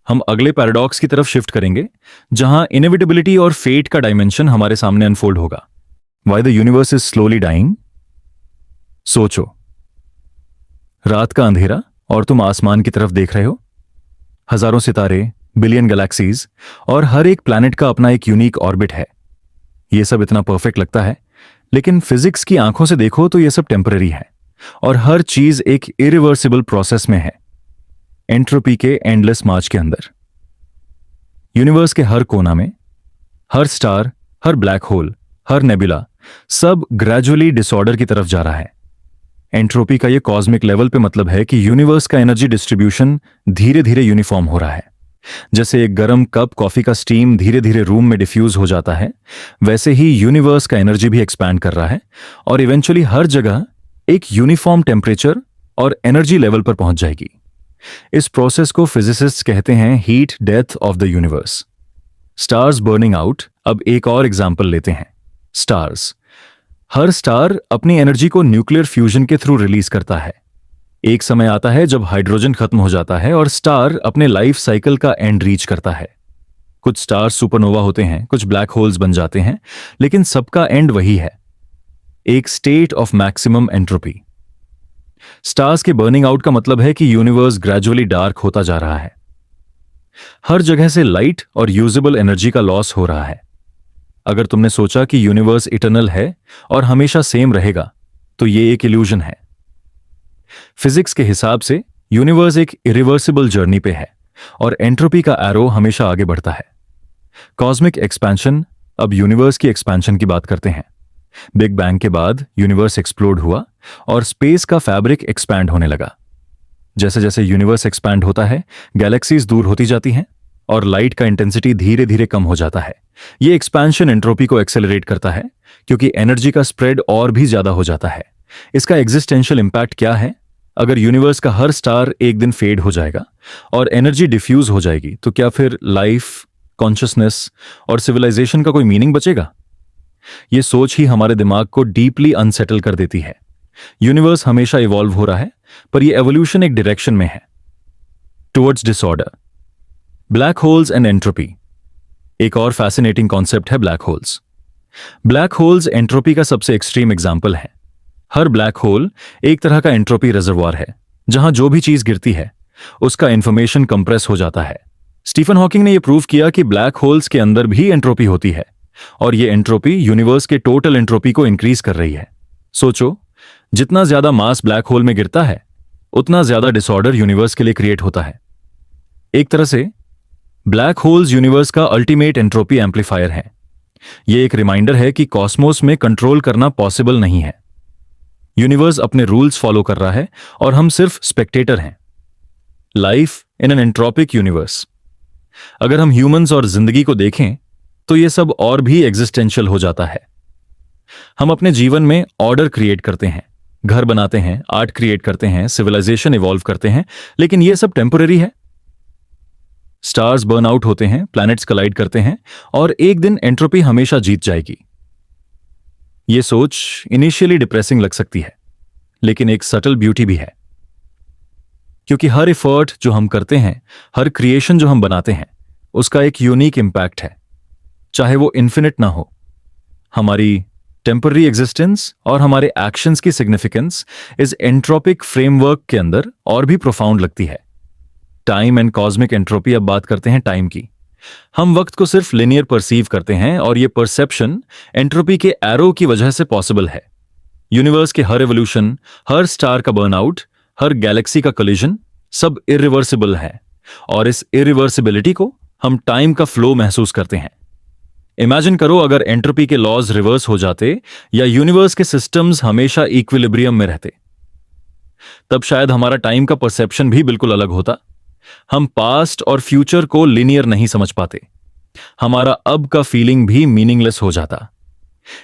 Speaker 1: हम अगले पैराडॉक्स की तरफ शिफ्ट करेंगे जहां इनएविटेबिलिटी और फेट का डायमेंशन हमारे सामने अनफोल्ड होगा। Why the universe is slowly dying. सोचो, रात का अंधेरा और तुम आसमान की तरफ देख रहे हो। हजारों सितारे, बिलियन गैलेक्सीज और हर एक प्लैनेट का अपना एक यूनिक ऑर्बिट है। यह सब इतना परफेक्ट लगता है, लेकिन फिजिक्स की आंखों से देखो तो यह सब टेम्पररी है और हर चीज एक इरिवर्सिबल प्रोसेस में है। एंट्रोपी के एंडलेस मार्च के अंदर। यूनिवर्स के हर कोना में, हर स्टार, हर ब्लैक होल, हर नेबुला, सब ग्रेजुअली डिसऑर्डर की तरफ जा रहा है। एंट्रोपी का ये कॉस्मिक लेवल पे मतलब है कि यूनिवर्स का एनर्जी डिस्ट्रीब्यूशन धीरे धीरे यूनिफॉर्म हो रहा है। जैसे एक गर्म कप कॉफी का स्टीम धीरे धीरे रूम में डिफ्यूज हो जाता है, वैसे ही यूनिवर्स का एनर्जी भी एक्सपैंड कर रहा है और इवेंचुअली हर जगह एक यूनिफॉर्म टेम्परेचर और एनर्जी लेवल पर पहुंच जाएगी। इस प्रोसेस को फिजिसिस्ट्स कहते हैं heat death of the universe. Stars burning out. अब एक और एग्जांपल लेते हैं, स्टार्स। हर स्टार अपनी एनर्जी को न्यूक्लियर फ्यूजन के थ्रू रिलीज करता है। एक समय आता है जब हाइड्रोजन खत्म हो जाता है और स्टार अपने लाइफ साइकिल का एंड रीच करता है। कुछ स्टार सुपरनोवा होते हैं, कुछ ब्लैक होल्स बन जाते हैं, लेकिन सबका एंड वही है, एक state of maximum entropy. Stars के बर्निंग आउट का मतलब है कि यूनिवर्स ग्रेजुअली डार्क होता जा रहा है। हर जगह से लाइट और यूजेबल एनर्जी का लॉस हो रहा है। अगर तुमने सोचा कि यूनिवर्स इटर्नल है और हमेशा सेम रहेगा, तो ये एक इल्यूजन है। फिजिक्स के हिसाब से यूनिवर्स एक इरिवर्सिबल जर्नी पे है और एंट्रोपी का एरो हमेशा आगे बढ़ता है। Cosmic expansion. अब यूनिवर्स की एक्सपेंशन की बात करते हैं। बिग बैंग के बाद यूनिवर्स एक्सप्लोड हुआ और स्पेस का फैब्रिक एक्सपैंड होने लगा। जैसे जैसे यूनिवर्स एक्सपैंड होता है, गैलेक्सीज दूर होती जाती हैं और लाइट का इंटेंसिटी धीरे धीरे कम हो जाता है। ये एक्सपेंशन एंट्रोपी को एक्सेलरेट करता है क्योंकि एनर्जी का स्प्रेड और भी ज्यादा हो जाता है। इसका एग्जिस्टेंशियल इंपैक्ट क्या है? अगर यूनिवर्स का हर स्टार एक दिन फेड हो जाएगा और एनर्जी डिफ्यूज हो जाएगी, तो क्या फिर लाइफ, कॉन्शियसनेस और सिविलाइजेशन का कोई मीनिंग बचेगा? ये सोच ही हमारे दिमाग को डीपली अनसेटल कर देती है। यूनिवर्स हमेशा इवॉल्व हो रहा है, पर यह एवोल्यूशन एक डायरेक्शन में है, towards disorder. Black holes and entropy. एक और फैसिनेटिंग कॉन्सेप्ट है black holes. Black holes entropy का सबसे एक्सट्रीम एग्जाम्पल है। हर ब्लैक होल एक तरह का एंट्रोपी रिजर्वॉयर है, जहां जो भी चीज गिरती है उसका इंफॉर्मेशन कंप्रेस हो जाता है। स्टीफन हॉकिंग ने यह प्रूव किया कि ब्लैक होल्स के अंदर भी एंट्रोपी होती है और यह एंट्रोपी यूनिवर्स के टोटल एंट्रोपी को इंक्रीज कर रही है। सोचो, जितना ज्यादा मास ब्लैक होल में गिरता है, उतना ज्यादा डिसऑर्डर यूनिवर्स के लिए क्रिएट होता है। एक तरह से ब्लैक होल्स यूनिवर्स का अल्टीमेट एंट्रोपी एम्पलीफायर है। यह एक रिमाइंडर है कि कॉस्मोस में कंट्रोल करना पॉसिबल नहीं है। यूनिवर्स अपने रूल्स फॉलो कर रहा है और हम सिर्फ स्पेक्टेटर हैं। Life in an entropic universe. अगर हम ह्यूमंस और जिंदगी को देखें तो यह सब और भी एग्जिस्टेंशियल हो जाता है। हम अपने जीवन में ऑर्डर क्रिएट करते हैं, घर बनाते हैं, आर्ट क्रिएट करते हैं, सिविलाइजेशन इवॉल्व करते हैं, लेकिन यह सब टेम्पररी है। स्टार्स बर्न आउट होते हैं, प्लैनेट्स कलाइड करते हैं और एक दिन एंट्रोपी हमेशा जीत जाएगी। यह सोच इनिशियली डिप्रेसिंग लग सकती है, लेकिन एक सटल ब्यूटी भी है, क्योंकि हर एफर्ट जो हम करते हैं, हर क्रिएशन जो हम बनाते हैं, उसका एक यूनिक इंपैक्ट है, चाहे वो इन्फिनिट ना हो। हमारी टेम्पररी एग्जिस्टेंस और हमारे एक्शंस की सिग्निफिकेंस इस एंट्रोपिक फ्रेमवर्क के अंदर और भी प्रोफाउंड लगती है। Time and cosmic entropy. अब बात करते हैं टाइम की। हम वक्त को सिर्फ लिनियर परसीव करते हैं और यह परसेप्शन एंट्रोपी के एरो की वजह से पॉसिबल है। यूनिवर्स के हर एवोल्यूशन, हर स्टार का बर्नआउट, हर गैलेक्सी का कोलिजन, सब इरिवर्सिबल है और इस इरिवर्सिबिलिटी को हम टाइम का फ्लो महसूस करते हैं। इमेजिन करो अगर एंट्रोपी के लॉज रिवर्स हो जाते या यूनिवर्स के सिस्टम्स हमेशा इक्विलिब्रियम में रहते, तब शायद हमारा टाइम का परसेप्शन भी बिल्कुल अलग होता। हम पास्ट और फ्यूचर को लिनियर नहीं समझ पाते, हमारा अब का फीलिंग भी मीनिंगलेस हो जाता।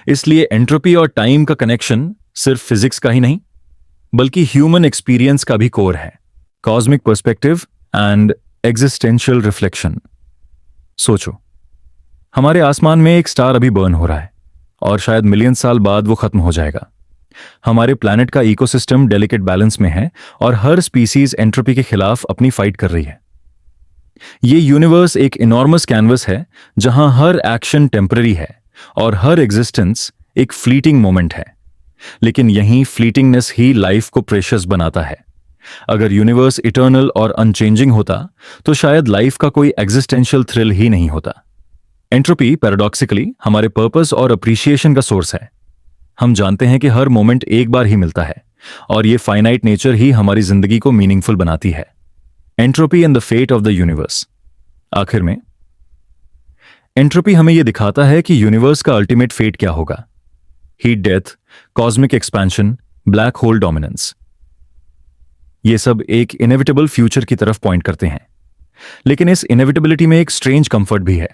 Speaker 1: इसलिए एंट्रोपी और टाइम का कनेक्शन सिर्फ फिजिक्स का ही नहीं, बल्कि ह्यूमन एक्सपीरियंस का भी कोर है। Cosmic perspective and existential reflection. सोचो, हमारे आसमान में एक स्टार अभी बर्न हो रहा है और शायद मिलियन साल बाद वो खत्म हो जाएगा। हमारे प्लैनेट का इकोसिस्टम डेलिकेट बैलेंस में है और हर स्पीसीज एंट्रोपी के खिलाफ अपनी फाइट कर रही है। ये यूनिवर्स एक इनॉर्मस कैनवस है जहां हर एक्शन टेम्पररी है और हर एग्जिस्टेंस एक फ्लीटिंग मोमेंट है। लेकिन यही फ्लीटिंगनेस ही लाइफ को प्रेशियस बनाता है। अगर यूनिवर्स इटर्नल और अनचेंजिंग होता तो शायद लाइफ का कोई एग्जिस्टेंशियल थ्रिल ही नहीं होता। एंट्रोपी पैराडॉक्सिकली हमारे पर्पस और अप्रिशिएशन का सोर्स है। हम जानते हैं कि हर मोमेंट एक बार ही मिलता है और ये फाइनाइट नेचर ही हमारी जिंदगी को मीनिंगफुल बनाती है। Entropy and the fate of the universe. आखिर में एंट्रोपी हमें यह दिखाता है कि यूनिवर्स का अल्टीमेट फेट क्या होगा। Heat death, cosmic expansion, black hole dominance, ये सब एक इनएविटेबल फ्यूचर की तरफ पॉइंट करते हैं। लेकिन इस इनएविटेबिलिटी में एक स्ट्रेंज कंफर्ट भी है।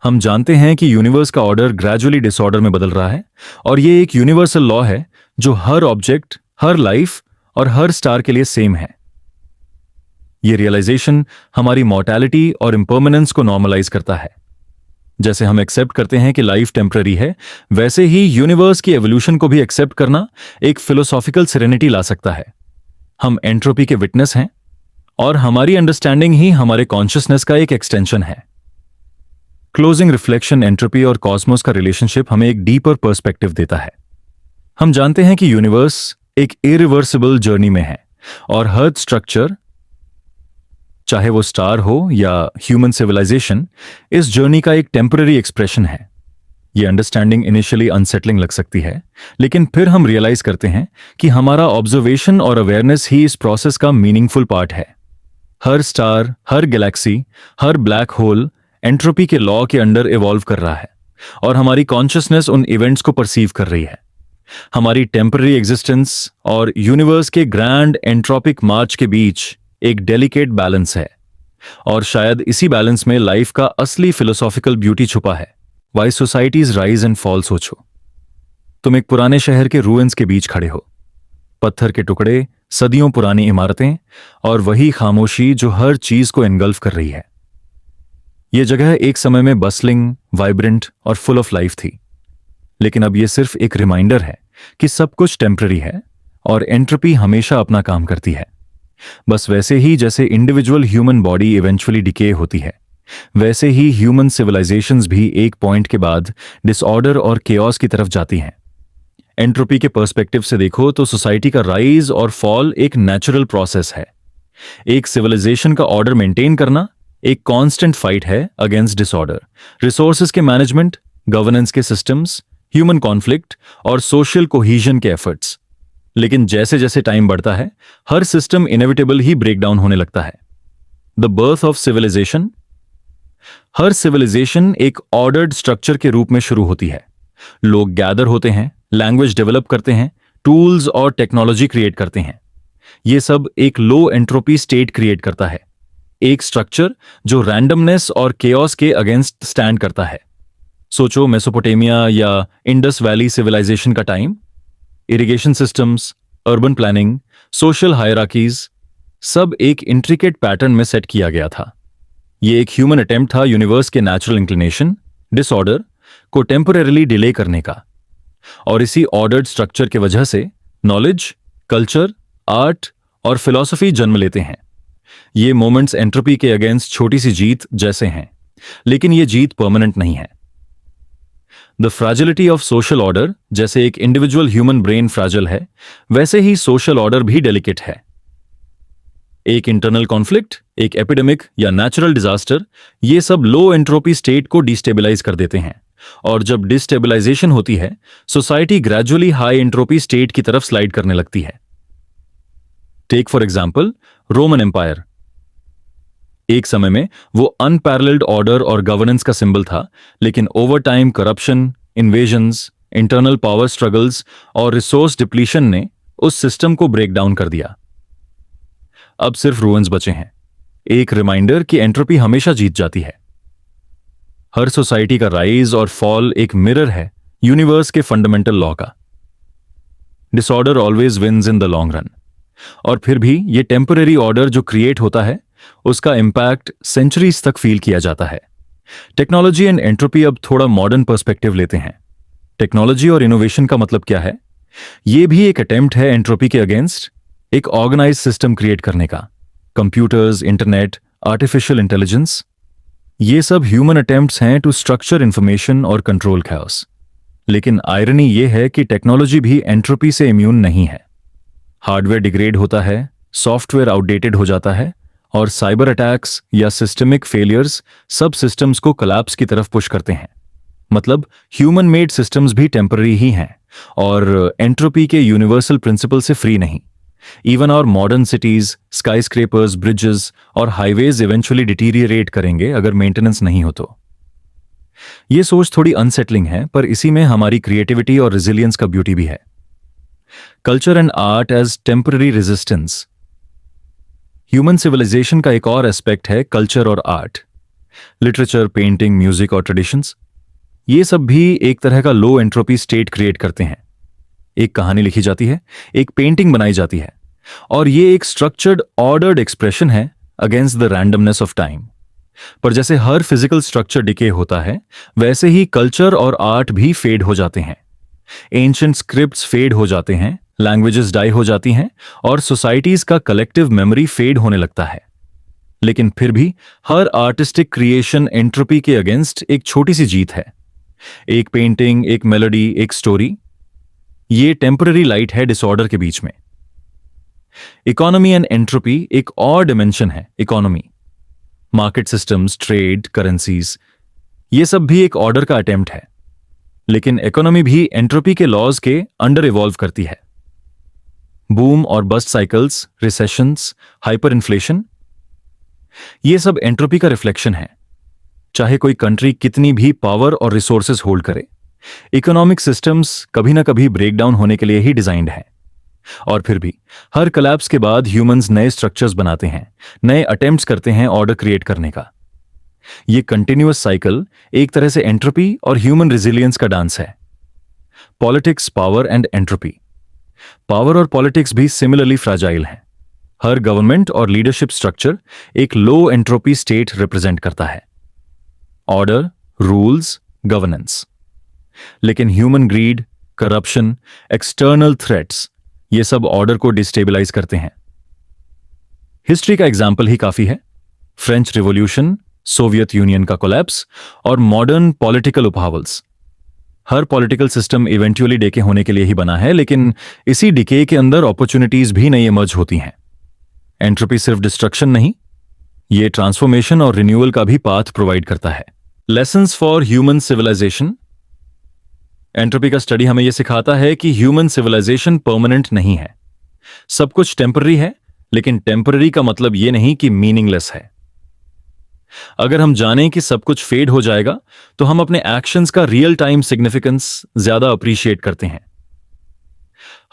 Speaker 1: हम जानते हैं कि यूनिवर्स का ऑर्डर ग्रेजुअली डिसऑर्डर में बदल रहा है, और ये एक यूनिवर्सल लॉ है जो हर ऑब्जेक्ट, हर लाइफ और हर स्टार के लिए सेम है। ये रियलाइजेशन हमारी मॉर्टैलिटी और इम्पर्मनेंस को नॉर्मलाइज करता है। जैसे हम एक्सेप्ट करते हैं कि लाइफ टेम्पररी है, वैसे ही यूनिवर्स की एवोल्यूशन को भी एक्सेप्ट करना एक फिलोसॉफिकल सेरेनिटी ला सकता है। हम एंट्रोपी के विटनेस हैं, और हमारी अंडरस्टैंडिंग ही हमारे कॉन्शियसनेस का एक एक्सटेंशन है। क्लोजिंग रिफ्लेक्शन, एंट्रोपी और कॉस्मोस का रिलेशनशिप हमें एक डीपर पर्सपेक्टिव देता है। हम जानते हैं कि यूनिवर्स एक इरिवर्सिबल जर्नी में है, और हर स्ट्रक्चर, चाहे वो स्टार हो या ह्यूमन सिविलाइजेशन, इस जर्नी का एक टेम्पररी एक्सप्रेशन है। ये अंडरस्टैंडिंग इनिशियली अनसेटलिंग लग सकती है, लेकिन फिर हम रियलाइज करते हैं कि हमारा ऑब्जर्वेशन और अवेयरनेस ही इस प्रोसेस का मीनिंगफुल पार्ट है। हर स्टार, हर गैलेक्सी, हर ब्लैक होल एंट्रोपी के लॉ के अंडर इवॉल्व कर रहा है, और हमारी कॉन्शियसनेस उन इवेंट्स को परसीव कर रही है। हमारी टेम्पररी एग्जिस्टेंस और यूनिवर्स के ग्रैंड एंट्रोपिक मार्च के बीच एक डेलिकेट बैलेंस है, और शायद इसी बैलेंस में लाइफ का असली फिलोसॉफिकल ब्यूटी छुपा है। Why societies rise and fall सोचो। तुम एक पुराने शहर के रूइंस के बीच खड़े हो, पत्थर के टुकड़े, सदियों पुरानी इमारतें, और वही खामोशी जो हर चीज को एनगल्फ कर रही है। यह जगह एक समय में बसलिंग, वाइब्रेंट और फुल ऑफ लाइफ थी, लेकिन अब यह सिर्फ एक रिमाइंडर है कि सब कुछ टेम्पररी है, और एंट्रोपी हमेशा अपना काम करती है। बस वैसे ही जैसे individual human body eventually decay होती है, वैसे ही ह्यूमन सिविलाइजेशंस भी एक पॉइंट के बाद डिसऑर्डर और केओस की तरफ जाती हैं। एंट्रोपी के पर्सपेक्टिव से देखो तो सोसाइटी का राइज और फॉल एक नेचुरल प्रोसेस है। एक सिविलाइजेशन का ऑर्डर मेंटेन करना एक कांस्टेंट फाइट है अगेंस्ट डिसऑर्डर, रिसोर्सेज के मैनेजमेंट, गवर्नेंस के सिस्टम्स, ह्यूमन कॉन्फ्लिक्ट और सोशल कोहीजन के एफर्ट्स। लेकिन जैसे जैसे टाइम बढ़ता है, हर सिस्टम इनएविटेबल ही ब्रेकडाउन होने लगता है। द बर्थ ऑफ सिविलाइजेशन, हर सिविलाइजेशन एक ऑर्डर्ड स्ट्रक्चर के रूप में शुरू होती है। लोग गैदर होते हैं, लैंग्वेज डेवलप करते हैं, टूल्स और टेक्नोलॉजी क्रिएट करते हैं। यह सब एक लो एंट्रोपी स्टेट क्रिएट करता है, एक स्ट्रक्चर जो रैंडमनेस और केओस के अगेंस्ट स्टैंड करता है। सोचो मेसोपोटामिया या इंडस वैली सिविलाइजेशन का time. Irrigation systems, urban planning, social hierarchies, सब एक इंट्रिकेट पैटर्न में सेट किया गया था। यह एक ह्यूमन अटेम्प्ट था यूनिवर्स के नेचुरल इंक्लिनेशन, डिसऑर्डर को टेम्परेरीली डिले करने का। और इसी ऑर्डर्ड स्ट्रक्चर के वजह से नॉलेज, कल्चर, आर्ट और फिलॉसफी जन्म लेते हैं। ये मोमेंट्स एंट्रोपी के अगेंस्ट छोटी सी जीत जैसे हैं, लेकिन ये जीत परमानेंट नहीं है। The fragility of social order, जैसे एक इंडिविजुअल ह्यूमन ब्रेन फ्रैजिल है, वैसे ही सोशल ऑर्डर भी डेलिकेट है। एक इंटरनल कॉन्फ्लिक्ट, एक एपिडेमिक या नेचुरल डिजास्टर, ये सब लो एंट्रोपी स्टेट को डिस्टेबलाइज कर देते हैं, और जब डिस्टेबलाइजेशन होती है, society gradually high entropy state की तरफ स्लाइड करने लगती है। Take for example Roman Empire. एक समय में वो अनपैरेलल्ड ऑर्डर और गवर्नेंस का सिंबल था, लेकिन over time corruption, invasions, internal power struggles और रिसोर्स डिप्लीशन ने उस सिस्टम को ब्रेक डाउन कर दिया। अब सिर्फ रूइंस बचे हैं, एक रिमाइंडर कि एंट्रोपी हमेशा जीत जाती है। हर सोसाइटी का राइज और फॉल एक मिरर है यूनिवर्स के फंडामेंटल लॉ का। Disorder always wins in the long run. और फिर भी ये टेम्पररी ऑर्डर जो क्रिएट होता है, उसका इंपैक्ट सेंचुरीज तक फील किया जाता है। टेक्नोलॉजी एंड एंट्रोपी अब थोड़ा मॉडर्न पर्सपेक्टिव लेते हैं। टेक्नोलॉजी और इनोवेशन का मतलब क्या है? यह भी एक अटेम्प्ट है एंट्रोपी के अगेंस्ट एक ऑर्गेनाइज सिस्टम क्रिएट करने का। कंप्यूटर्स, इंटरनेट, आर्टिफिशियल इंटेलिजेंस, ये सब ह्यूमन अटेम्प्ट्स हैं टू स्ट्रक्चर इंफॉर्मेशन और कंट्रोल chaos। लेकिन आयरनी यह है कि टेक्नोलॉजी भी एंट्रोपी से इम्यून नहीं है। हार्डवेयर डिग्रेड होता है, सॉफ्टवेयर आउटडेटेड हो जाता है, और साइबर अटैक्स या सिस्टमिक फेलियर्स सब सिस्टम्स को कोलैप्स की तरफ पुश करते हैं। मतलब ह्यूमन मेड सिस्टम्स भी टेम्पररी ही हैं और एंट्रोपी के यूनिवर्सल प्रिंसिपल से फ्री नहीं। इवन और मॉडर्न सिटीज, स्काईस्क्रेपर्स, ब्रिजेस और हाईवेज इवेंचुअली डिटीरियरेट करेंगे अगर मेंटेनेंस नहीं हो तो। ये सोच थोड़ी अनसेटलिंग है, पर इसी में हमारी क्रिएटिविटी और रेजिलियंस का ब्यूटी भी है। Culture and art as temporary resistance. Human civilisation का एक और एस्पेक्ट है कल्चर और आर्ट। लिटरेचर, पेंटिंग, म्यूजिक और ट्रेडिशंस, ये सब भी एक तरह का लो एंट्रोपी स्टेट क्रिएट करते हैं। एक कहानी लिखी जाती है, एक पेंटिंग बनाई जाती है, और ये एक स्ट्रक्चर्ड, ऑर्डर्ड एक्सप्रेशन है against the randomness of time. पर जैसे हर फिजिकल स्ट्रक्चर डिके होता है, वैसे ही कल्चर और आर्ट भी फेड हो जाते हैं। एंशिएंट स्क्रिप्ट्स फेड हो जाते हैं, लैंग्वेजेस डाई हो जाती हैं, और सोसाइटीज का कलेक्टिव मेमोरी फेड होने लगता है। लेकिन फिर भी हर आर्टिस्टिक क्रिएशन एंट्रोपी के अगेंस्ट एक छोटी सी जीत है। एक पेंटिंग, एक मेलोडी, एक स्टोरी, ये टेम्पररी लाइट है डिसऑर्डर के बीच में। इकोनॉमी एंड एंट्रोपी एक और डिमेंशन है। Economy, market systems, trade, currencies, ये सब भी एक ऑर्डर का अटेम्प्ट है। लेकिन इकोनॉमी भी एंट्रोपी के लॉज के अंडर इवॉल्व करती है। बूम और bust cycles, recessions, hyper inflation, ये सब एंट्रोपी का रिफ्लेक्शन है। चाहे कोई कंट्री कितनी भी पावर और रिसोर्सेज होल्ड करे, इकोनॉमिक सिस्टम्स कभी ना कभी ब्रेकडाउन होने के लिए ही डिजाइंड है। और फिर भी हर कोलैप्स के बाद ह्यूमंस नए स्ट्रक्चर्स बनाते हैं, नए अटेम्प्ट्स करते हैं ऑर्डर क्रिएट करने का। ये कंटिन्यूअस साइकिल एक तरह से एंट्रोपी और ह्यूमन रेजिलियंस का डांस है। Politics, power and entropy. Power और पॉलिटिक्स भी सिमिलरली फ्रैजाइल हैं। हर गवर्नमेंट और लीडरशिप स्ट्रक्चर एक लो एंट्रोपी स्टेट रिप्रेजेंट करता है। Order, rules, governance. लेकिन human greed, corruption, external threats, ये सब ऑर्डर को डिस्टेबलाइज करते हैं। हिस्ट्री का एग्जाम्पल ही काफी है। फ्रेंच रिवॉल्यूशन, सोवियत यूनियन का कोलैप्स और मॉडर्न पॉलिटिकल उपहावल्स। हर पॉलिटिकल सिस्टम इवेंचुअली डिके होने के लिए ही बना है, लेकिन इसी डिके के अंदर अपॉर्चुनिटीज भी नई इमर्ज होती हैं। एंट्रोपी सिर्फ डिस्ट्रक्शन नहीं, ये ट्रांसफॉर्मेशन और रिन्यूअल का भी पाथ प्रोवाइड करता है। Lessons for human civilisation. Entropy का स्टडी हमें यह सिखाता है कि ह्यूमन सिविलाइजेशन परमानेंट नहीं है। सब कुछ टेम्पररी है, लेकिन टेम्पररी का मतलब यह नहीं कि मीनिंगलेस है। अगर हम जानें कि सब कुछ फेड हो जाएगा, तो हम अपने एक्शंस का रियल टाइम सिग्निफिकेंस ज्यादा अप्रिशिएट करते हैं।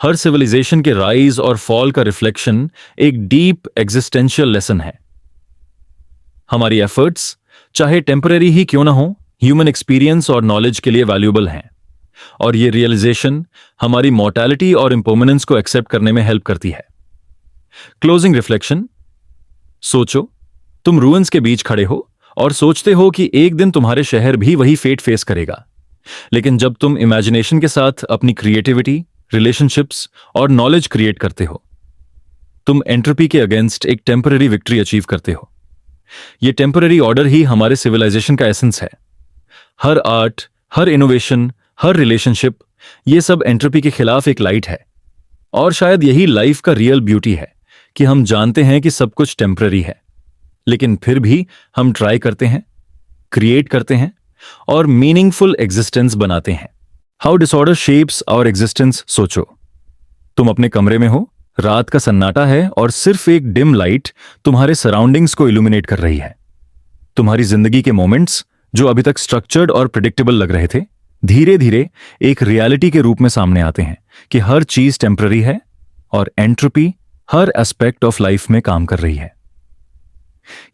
Speaker 1: हर सिविलाइजेशन के राइज और फॉल का रिफ्लेक्शन एक डीप एग्जिस्टेंशियल लेसन है। हमारी एफर्ट्स, चाहे टेम्पररी ही क्यों ना हो, ह्यूमन एक्सपीरियंस और नॉलेज के लिए वैल्यूएबल हैं। और ये रियलाइजेशन हमारी मॉर्टैलिटी और इंपरमानेंस को एक्सेप्ट करने में हेल्प करती है। Closing reflection. सोचो, तुम रूइंस के बीच खड़े हो और सोचते हो कि एक दिन तुम्हारे शहर भी वही फेट फेस करेगा। लेकिन जब तुम इमेजिनेशन के साथ अपनी क्रिएटिविटी, रिलेशनशिप्स और नॉलेज क्रिएट करते हो, तुम एंट्रोपी के अगेंस्ट एक टेम्पररी विक्ट्री अचीव करते हो। यह टेम्पररी ऑर्डर ही हमारे सिविलाइजेशन का एसेंस है। हर आर्ट, हर इनोवेशन, हर रिलेशनशिप, ये सब एंट्रोपी के खिलाफ एक लाइट है। और शायद यही लाइफ का रियल ब्यूटी है कि हम जानते हैं कि सब कुछ टेम्पररी है, लेकिन फिर भी हम ट्राई करते हैं, क्रिएट करते हैं और मीनिंगफुल एग्जिस्टेंस बनाते हैं। How disorder shapes our existence. सोचो, तुम अपने कमरे में हो, रात का सन्नाटा है और सिर्फ एक डिम लाइट तुम्हारे सराउंडिंग्स को इल्यूमिनेट कर रही है। तुम्हारी जिंदगी के मोमेंट्स, जो अभी तक स्ट्रक्चर्ड और प्रेडिक्टेबल लग रहे थे, धीरे धीरे एक रियलिटी के रूप में सामने आते हैं कि हर चीज टेम्पररी है और एंट्रोपी हर एस्पेक्ट ऑफ लाइफ में काम कर रही है।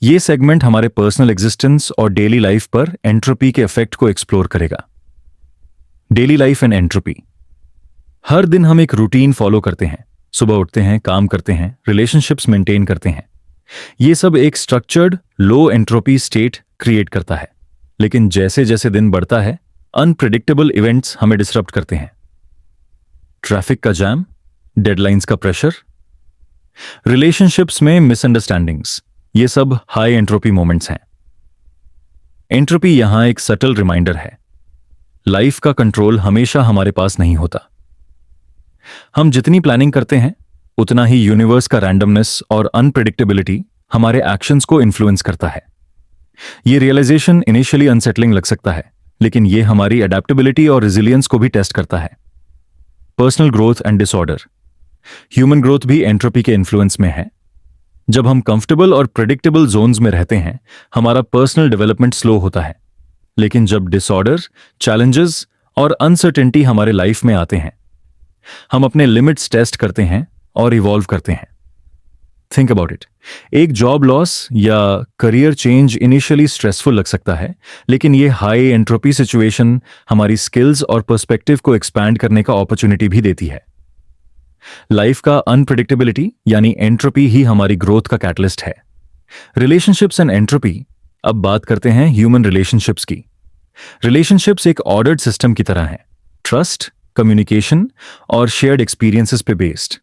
Speaker 1: यह सेगमेंट हमारे पर्सनल एग्जिस्टेंस और डेली लाइफ पर एंट्रोपी के इफेक्ट को एक्सप्लोर करेगा। Daily life and entropy. हर दिन हम एक रूटीन फॉलो करते हैं। सुबह उठते हैं, काम करते हैं, रिलेशनशिप्स मेंटेन करते हैं। यह सब एक स्ट्रक्चर्ड लो एंट्रोपी स्टेट क्रिएट करता है। लेकिन जैसे जैसे दिन बढ़ता है, अनप्रेडिक्टेबल इवेंट्स हमें डिसरप्ट करते हैं। ट्रैफिक का जैम, डेडलाइंस का प्रेशर, रिलेशनशिप्स में मिसअंडरस्टैंडिंग्स, ये सब हाई एंट्रोपी मोमेंट्स हैं। एंट्रोपी यहां एक सटल रिमाइंडर है, लाइफ का कंट्रोल हमेशा हमारे पास नहीं होता। हम जितनी प्लानिंग करते हैं, उतना ही यूनिवर्स का रैंडमनेस और अनप्रेडिक्टेबिलिटी हमारे एक्शंस को इन्फ्लुएंस करता है। यह रियलाइजेशन इनिशियली अनसेटलिंग लग सकता है, लेकिन यह हमारी अडेप्टेबिलिटी और रेजिलियंस को भी टेस्ट करता है। Personal growth and disorder. Human growth भी एंट्रोपी के इन्फ्लुएंस में है। जब हम कंफर्टेबल और प्रेडिक्टेबल जोन्स में रहते हैं, हमारा पर्सनल डेवलपमेंट स्लो होता है। लेकिन जब डिसऑर्डर, चैलेंजेस और अनसर्टेनिटी हमारे लाइफ में आते हैं, हम अपने लिमिट्स टेस्ट करते हैं और इवॉल्व करते हैं। Think about it. एक जॉब लॉस या करियर चेंज इनिशियली स्ट्रेसफुल लग सकता है, लेकिन ये हाई एंट्रोपी सिचुएशन हमारी स्किल्स और पर्सपेक्टिव को एक्सपैंड करने का अपॉर्चुनिटी भी देती है। लाइफ का अनप्रेडिक्टेबिलिटी यानी एंट्रोपी ही हमारी ग्रोथ का कैटलिस्ट है। Relationships and entropy. अब बात करते हैं ह्यूमन रिलेशनशिप्स की। रिलेशनशिप्स एक ऑर्डर्ड सिस्टम की तरह हैं, ट्रस्ट, कम्युनिकेशन और शेयर्ड एक्सपीरियंसेस पे बेस्ड।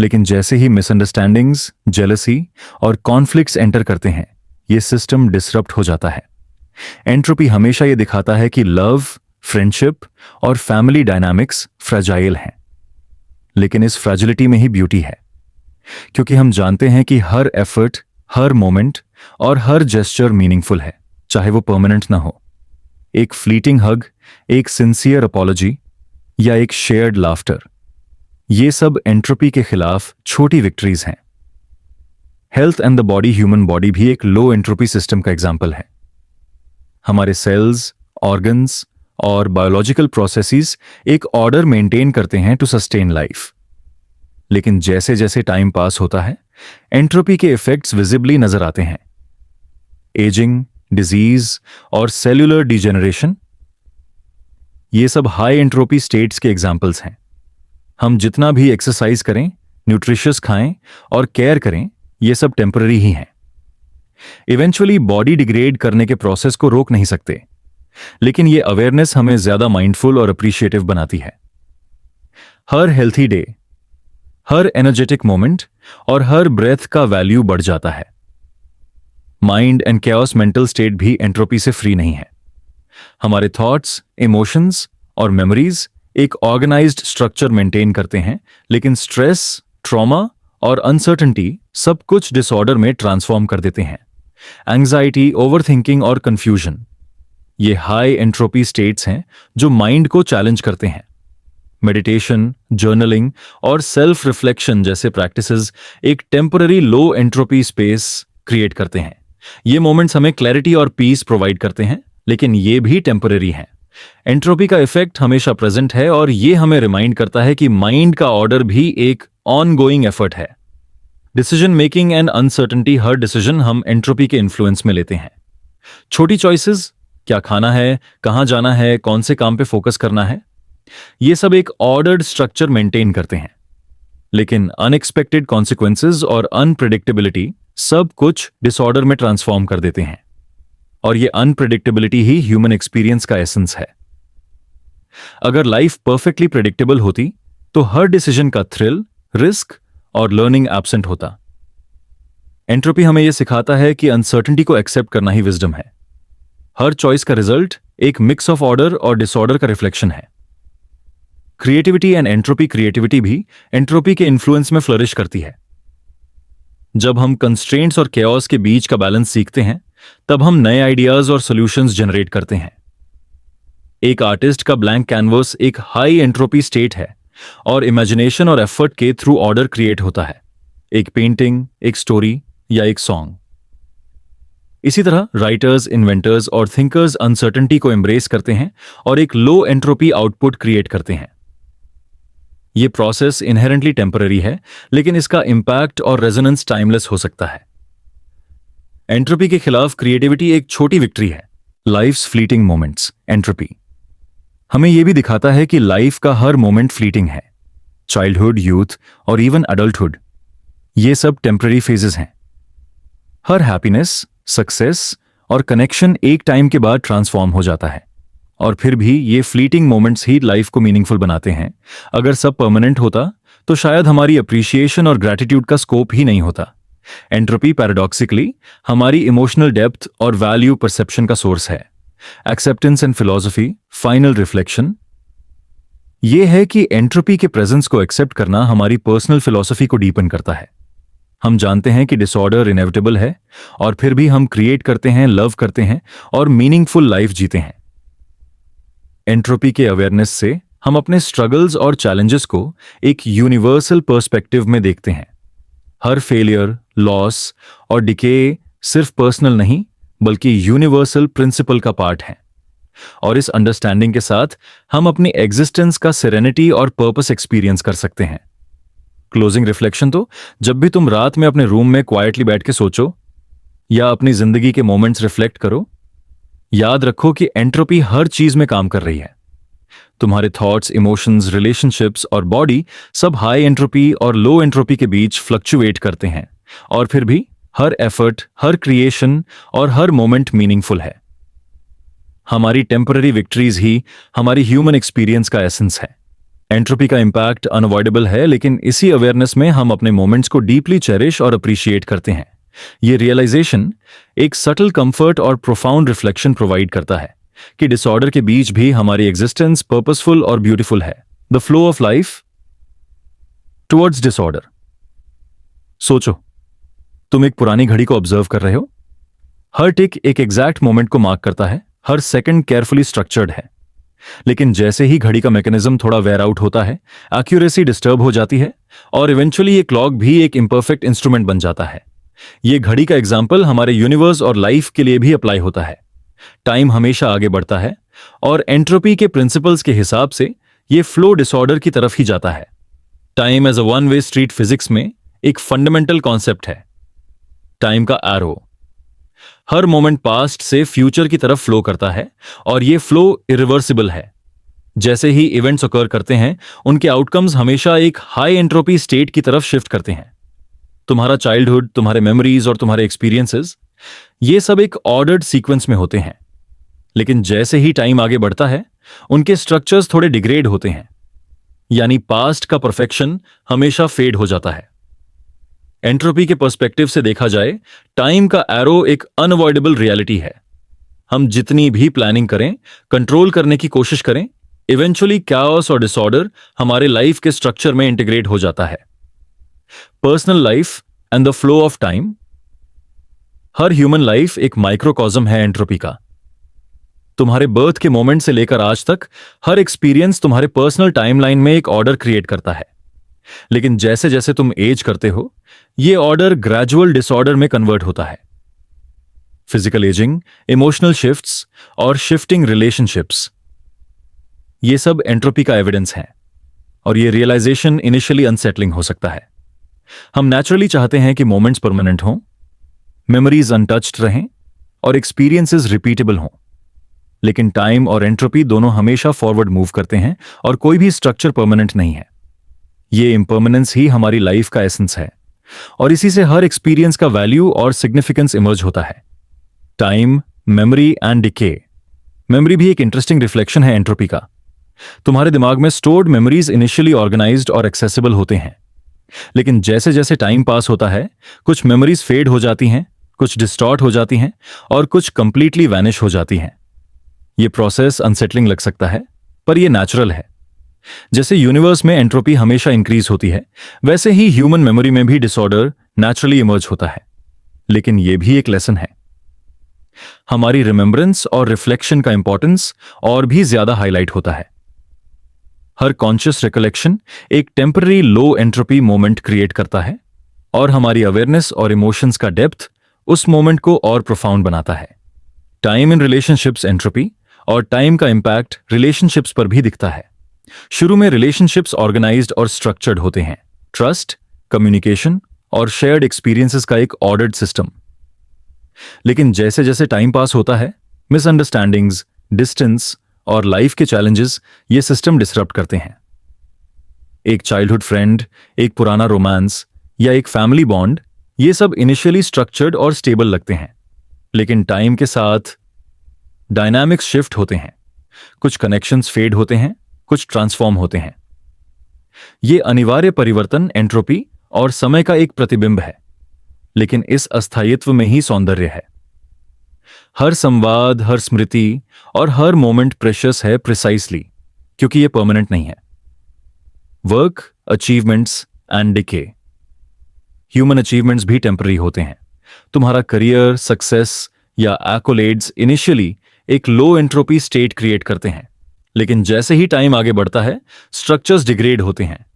Speaker 1: लेकिन जैसे ही मिसअंडरस्टैंडिंग्स, जेलसी और कॉन्फ्लिक्ट्स एंटर करते हैं, ये सिस्टम डिसरप्ट हो जाता है। एंट्रोपी हमेशा ये दिखाता है कि लव, फ्रेंडशिप और फैमिली डायनामिक्स फ्रेजाइल हैं। लेकिन इस फ्रेजिलिटी में ही ब्यूटी है, क्योंकि हम जानते हैं कि हर एफर्ट, हर मोमेंट और हर जेस्चर मीनिंगफुल है, चाहे वो परमानेंट ना हो। एक फ्लीटिंग हग, एक सिंसियर अपॉलॉजी या एक शेयर्ड लाफ्टर, ये सब एंट्रोपी के खिलाफ छोटी विक्ट्रीज हैं। Health and the body. Human body भी एक लो एंट्रोपी सिस्टम का एग्जाम्पल है। हमारे सेल्स, ऑर्गन्स और बायोलॉजिकल प्रोसेसेस एक ऑर्डर मेंटेन करते हैं टू सस्टेन लाइफ। लेकिन जैसे जैसे टाइम पास होता है, एंट्रोपी के इफेक्ट्स विजिबली नजर आते हैं। एजिंग, डिजीज और सेल्यूलर डिजेनरेशन, ये सब हाई एंट्रोपी स्टेट्स के एग्जाम्पल्स हैं। हम जितना भी एक्सरसाइज करें, न्यूट्रिशियस खाएं और केयर करें, ये सब टेम्पररी ही हैं। इवेंचुअली बॉडी डिग्रेड करने के प्रोसेस को रोक नहीं सकते, लेकिन ये अवेयरनेस हमें ज्यादा माइंडफुल और अप्रिशिएटिव बनाती है। हर हेल्थी डे, हर एनर्जेटिक मोमेंट और हर ब्रेथ का वैल्यू बढ़ जाता है। Mind and chaos mental state भी एंट्रोपी से फ्री नहीं है। हमारे थॉट्स, इमोशंस और मेमोरीज एक ऑर्गेनाइज्ड स्ट्रक्चर मेंटेन करते हैं, लेकिन स्ट्रेस, ट्रॉमा और अनसर्टेनिटी सब कुछ डिसऑर्डर में ट्रांसफॉर्म कर देते हैं। एंग्जाइटी, ओवरथिंकिंग और कंफ्यूजन, ये हाई एंट्रोपी स्टेट्स हैं जो माइंड को चैलेंज करते हैं। मेडिटेशन, जर्नलिंग और सेल्फ रिफ्लेक्शन जैसे प्रैक्टिसेस एक टेम्पररी लो एंट्रोपी स्पेस क्रिएट करते हैं। ये मोमेंट्स हमें क्लैरिटी और पीस प्रोवाइड करते हैं, लेकिन ये भी टेम्पररी हैं। एंट्रोपी का इफेक्ट हमेशा प्रेजेंट है और ये हमें रिमाइंड करता है कि माइंड का ऑर्डर भी एक ऑनगोइंग एफर्ट है। Decision making and uncertainty, her decision हम एंट्रोपी के इन्फ्लुएंस में लेते हैं। छोटी चॉइसेस, क्या खाना है, कहां जाना है, कौन से काम पे फोकस करना है, ये सब एक ऑर्डर्ड स्ट्रक्चर मेंटेन करते हैं। लेकिन अनएक्सपेक्टेड कॉन्सिक्वेंसेस और अनप्रेडिक्टेबिलिटी सब कुछ डिसऑर्डर में ट्रांसफॉर्म कर देते हैं। और ये अनप्रेडिक्टेबिलिटी ही ह्यूमन एक्सपीरियंस का एसेंस है। अगर लाइफ परफेक्टली प्रेडिक्टेबल होती, तो हर डिसीजन का थ्रिल, रिस्क और लर्निंग एब्सेंट होता। एंट्रोपी हमें यह सिखाता है कि अनसर्टेनिटी को एक्सेप्ट करना ही विजडम है। हर चॉइस का रिजल्ट एक मिक्स ऑफ ऑर्डर और डिसऑर्डर का रिफ्लेक्शन है। क्रिएटिविटी एंड एंट्रोपी, क्रिएटिविटी भी एंट्रोपी के इन्फ्लुएंस में फ्लरिश करती है। जब हम कंस्ट्रेंट्स और केओस के बीच का बैलेंस सीखते हैं, तब हम नए आइडियाज और सॉल्यूशंस जनरेट करते हैं। एक आर्टिस्ट का ब्लैंक कैनवस एक हाई एंट्रोपी स्टेट है और इमेजिनेशन और एफर्ट के थ्रू ऑर्डर क्रिएट होता है। एक पेंटिंग, एक स्टोरी या एक सॉन्ग। इसी तरह राइटर्स, इन्वेंटर्स और थिंकर्स अनसर्टेनिटी को एम्ब्रेस करते हैं और एक लो एंट्रोपी आउटपुट क्रिएट करते हैं। यह प्रोसेस इनहेरेंटली टेम्पररी है, लेकिन इसका इंपैक्ट और रेजोनेंस टाइमलेस हो सकता है। एंट्रोपी के खिलाफ क्रिएटिविटी एक छोटी विक्ट्री है। लाइफ्स फ्लीटिंग मोमेंट्स, एंट्रोपी हमें यह भी दिखाता है कि लाइफ का हर मोमेंट फ्लीटिंग है। चाइल्डहुड, यूथ और इवन अडल्टहुड, ये सब टेम्पररी फेजेस हैं। हर हैप्पीनेस, सक्सेस और कनेक्शन एक टाइम के बाद ट्रांसफॉर्म हो जाता है। और फिर भी ये फ्लीटिंग मोमेंट्स ही लाइफ को मीनिंगफुल बनाते हैं। अगर सब परमानेंट होता, तो शायद हमारी अप्रिशिएशन और ग्रैटिट्यूड का स्कोप ही नहीं होता। एंट्रोपी पैराडॉक्सिकली हमारी इमोशनल डेप्थ और वैल्यू परसेप्शन का सोर्स है। Acceptance and philosophy, final reflection, यह है कि एंट्रोपी के प्रेजेंस को एक्सेप्ट करना हमारी पर्सनल फिलॉसफी को डीपन करता है। हम जानते हैं कि डिसऑर्डर इनेविटेबल है, और फिर भी हम क्रिएट करते हैं, लव करते हैं और मीनिंगफुल लाइफ जीते हैं। एंट्रोपी के अवेयरनेस से हम अपने स्ट्रगल्स और चैलेंजेस को एक यूनिवर्सल पर्सपेक्टिव में देखते हैं। हर फेलियर, लॉस और डिके सिर्फ पर्सनल नहीं बल्कि यूनिवर्सल प्रिंसिपल का पार्ट है। और इस अंडरस्टैंडिंग के साथ हम अपनी एग्जिस्टेंस का सेरेनिटी और पर्पस एक्सपीरियंस कर सकते हैं। क्लोजिंग रिफ्लेक्शन तो जब भी तुम रात में अपने रूम में क्वाइटली बैठ के सोचो या अपनी जिंदगी के मोमेंट्स रिफ्लेक्ट करो, याद रखो कि एंट्रोपी हर चीज में काम कर रही है। तुम्हारे थॉट्स, इमोशंस, रिलेशनशिप्स और बॉडी सब हाई एंट्रोपी और लो एंट्रोपी के बीच फ्लक्चुएट करते हैं, और फिर भी हर एफर्ट, हर क्रिएशन और हर मोमेंट मीनिंगफुल है। हमारी टेम्पररी विक्ट्रीज ही हमारी ह्यूमन एक्सपीरियंस का एसेंस है। एंट्रोपी का इंपैक्ट अनअवॉइडेबल है, लेकिन इसी अवेयरनेस में हम अपने मोमेंट्स को डीपली चेरिश और अप्रिशिएट करते हैं। ये रियलाइजेशन एक सटल कंफर्ट और प्रोफाउंड रिफ्लेक्शन प्रोवाइड करता है कि डिसऑर्डर के बीच भी हमारी एग्जिस्टेंस पर्पसफुल और ब्यूटीफुल है। The flow of life towards disorder. सोचो, तुम एक पुरानी घड़ी को ऑब्जर्व कर रहे हो। हर टिक एक एग्जैक्ट मोमेंट को मार्क करता है, हर सेकंड केयरफुली स्ट्रक्चर्ड है। लेकिन जैसे ही घड़ी का मैकेनिज्म थोड़ा वेयर आउट होता है, एक्यूरेसी डिस्टर्ब हो जाती है और इवेंचुअली ये क्लॉक भी एक इम्परफेक्ट इंस्ट्रूमेंट बन जाता है। ये घड़ी का एग्जाम्पल हमारे यूनिवर्स और लाइफ के लिए भी अप्लाई होता है। टाइम हमेशा आगे बढ़ता है और एंट्रोपी के प्रिंसिपल्स के हिसाब से ये फ्लो डिसऑर्डर की तरफ ही जाता है। Time as a one way street physics में एक फंडामेंटल कॉन्सेप्ट है, टाइम का एरो। हर मोमेंट पास्ट से फ्यूचर की तरफ फ्लो करता है और ये फ्लो इरिवर्सिबल है। जैसे ही इवेंट्स ऑकर करते हैं, उनके आउटकम्स हमेशा एक हाई एंट्रोपी स्टेट की तरफ शिफ्ट करते हैं। तुम्हारा चाइल्डहुड, तुम्हारे मेमोरीज और तुम्हारे एक्सपीरियंसेस, ये सब एक ऑर्डर्ड सीक्वेंस में होते हैं। लेकिन जैसे ही टाइम आगे बढ़ता है, उनके स्ट्रक्चर्स थोड़े डिग्रेड होते हैं, यानी पास्ट का परफेक्शन हमेशा फेड हो जाता है। एंट्रोपी के पर्सपेक्टिव से देखा जाए, टाइम का एरो एक अनअवॉइडेबल रियलिटी है। हम जितनी भी प्लानिंग करें, कंट्रोल करने की कोशिश करें, इवेंचुअली कैओस और डिसऑर्डर हमारे लाइफ के स्ट्रक्चर में इंटीग्रेट हो जाता है। Personal life and the flow of time. Her human life एक माइक्रोकॉज्म है एंट्रोपी का। तुम्हारे बर्थ के मोमेंट से लेकर आज तक हर एक्सपीरियंस तुम्हारे पर्सनल टाइमलाइन में एक ऑर्डर क्रिएट करता है। लेकिन जैसे जैसे तुम एज करते हो, यह ऑर्डर ग्रेजुअल डिसऑर्डर में कन्वर्ट होता है। फिजिकल एजिंग, इमोशनल शिफ्ट्स और शिफ्टिंग रिलेशनशिप्स, ये सब एंट्रोपी का एविडेंस है। और ये रियलाइजेशन इनिशियली अनसेटलिंग हो सकता है। हम नेचुरली चाहते हैं कि मोमेंट्स परमानेंट हों, मेमोरीज अनटच्ड रहें और एक्सपीरियंसेस रिपीटेबल हों। लेकिन टाइम और एंट्रोपी दोनों हमेशा फॉरवर्ड मूव करते हैं और कोई भी स्ट्रक्चर परमानेंट नहीं है। ये इम्पर्मानेंस ही हमारी लाइफ का एसेंस है और इसी से हर एक्सपीरियंस का वैल्यू और सिग्निफिकेंस इमर्ज होता है। Time, memory and decay. Memory भी एक इंटरेस्टिंग रिफ्लेक्शन है एंट्रोपी का। तुम्हारे दिमाग में स्टोर्ड मेमोरीज इनिशियली ऑर्गेनाइज्ड और एक्सेसिबल होते हैं, लेकिन जैसे जैसे टाइम पास होता है, कुछ मेमोरीज फेड हो जाती हैं, कुछ डिस्टॉर्ट हो जाती हैं और कुछ कंप्लीटली वैनिश हो जाती हैं। यह प्रोसेस अनसेटलिंग लग सकता है, पर यह नेचुरल है। जैसे यूनिवर्स में एंट्रोपी हमेशा इंक्रीज होती है, वैसे ही ह्यूमन मेमोरी में भी डिसऑर्डर नेचुरली इमर्ज होता है। लेकिन यह भी एक लेसन है। हमारी रिमेंबरेंस और रिफ्लेक्शन का इंपॉर्टेंस और भी ज्यादा हाईलाइट होता है। हर कॉन्शियस रिकलेक्शन एक टेम्पररी लो एंट्रोपी मोमेंट क्रिएट करता है और हमारी अवेयरनेस और इमोशंस का डेप्थ उस मोमेंट को और प्रोफाउंड बनाता है। टाइम इन रिलेशनशिप्स एंट्रोपी और टाइम का इंपैक्ट रिलेशनशिप्स पर भी दिखता है। शुरू में रिलेशनशिप्स ऑर्गेनाइज्ड और स्ट्रक्चर्ड होते हैं, ट्रस्ट, कम्युनिकेशन और शेयर्ड एक्सपीरियंसेस का एक ऑर्डर्ड सिस्टम। लेकिन जैसे जैसे टाइम पास होता है, मिसअंडरस्टैंडिंग्स, डिस्टेंस और लाइफ के चैलेंजेस ये सिस्टम डिसरप्ट करते हैं। एक चाइल्डहुड फ्रेंड, एक पुराना रोमांस या एक फैमिली बॉन्ड, ये सब इनिशियली स्ट्रक्चर्ड और स्टेबल लगते हैं, लेकिन टाइम के साथ डायनामिक्स शिफ्ट होते हैं। कुछ कनेक्शंस फेड होते हैं, कुछ ट्रांसफॉर्म होते हैं। ये अनिवार्य परिवर्तन एंट्रोपी और समय का एक प्रतिबिंब है, लेकिन इस अस्थायित्व में ही सौंदर्य है। हर संवाद, हर स्मृति और हर मोमेंट प्रेशियस है प्रिसाइसली क्योंकि ये परमानेंट नहीं है। Work, achievements and decay. Human achievements भी टेम्पररी होते हैं। तुम्हारा करियर, सक्सेस या एक्कोलेड्स इनिशियली एक लो एंट्रोपी स्टेट क्रिएट करते हैं, लेकिन जैसे ही टाइम आगे बढ़ता है, स्ट्रक्चर्स डिग्रेड होते हैं।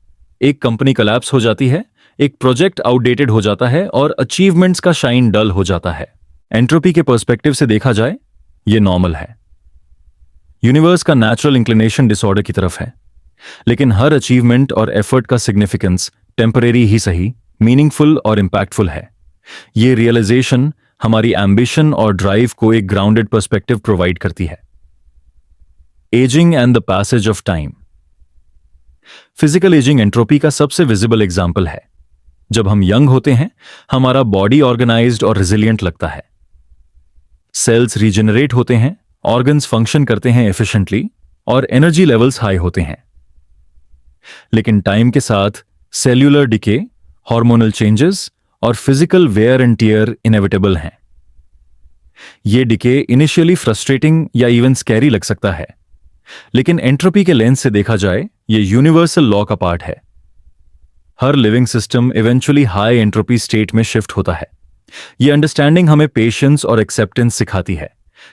Speaker 1: एक कंपनी कोलैप्स हो जाती है, एक प्रोजेक्ट आउटडेटेड हो जाता है और अचीवमेंट्स का शाइन डल हो जाता है। एंट्रोपी के पर्सपेक्टिव से देखा जाए, यह नॉर्मल है। यूनिवर्स का नेचुरल इंक्लिनेशन डिसऑर्डर की तरफ है, लेकिन हर अचीवमेंट और एफर्ट का सिग्निफिकेंस टेम्परेरी ही सही, मीनिंगफुल और इंपैक्टफुल है। यह रियलाइजेशन हमारी एम्बिशन और ड्राइव को एक ग्राउंडेड पर्सपेक्टिव प्रोवाइड करती है। Ageing and the passage of time. Physical ageing entropy का सबसे विजिबल एग्जाम्पल है। जब हम यंग होते हैं, हमारा बॉडी ऑर्गेनाइज्ड और रिजिलियंट लगता है। सेल्स रीजनरेट होते हैं, ऑर्गन्स फंक्शन करते हैं एफिशिएंटली और एनर्जी लेवल्स हाई होते हैं। लेकिन टाइम के साथ सेल्यूलर डिके, हार्मोनल चेंजेस और physical wear and tear inevitable हैं। यह डिके इनिशियली फ्रस्ट्रेटिंग या इवन स्कैरी लग सकता है, लेकिन एंट्रोपी के लेंस से देखा जाए, यह यूनिवर्सल लॉ का पार्ट है। हर living system eventually high entropy state में शिफ्ट होता है। यह अंडरस्टैंडिंग हमें पेशेंस और एक्सेप्टेंस सिखाती है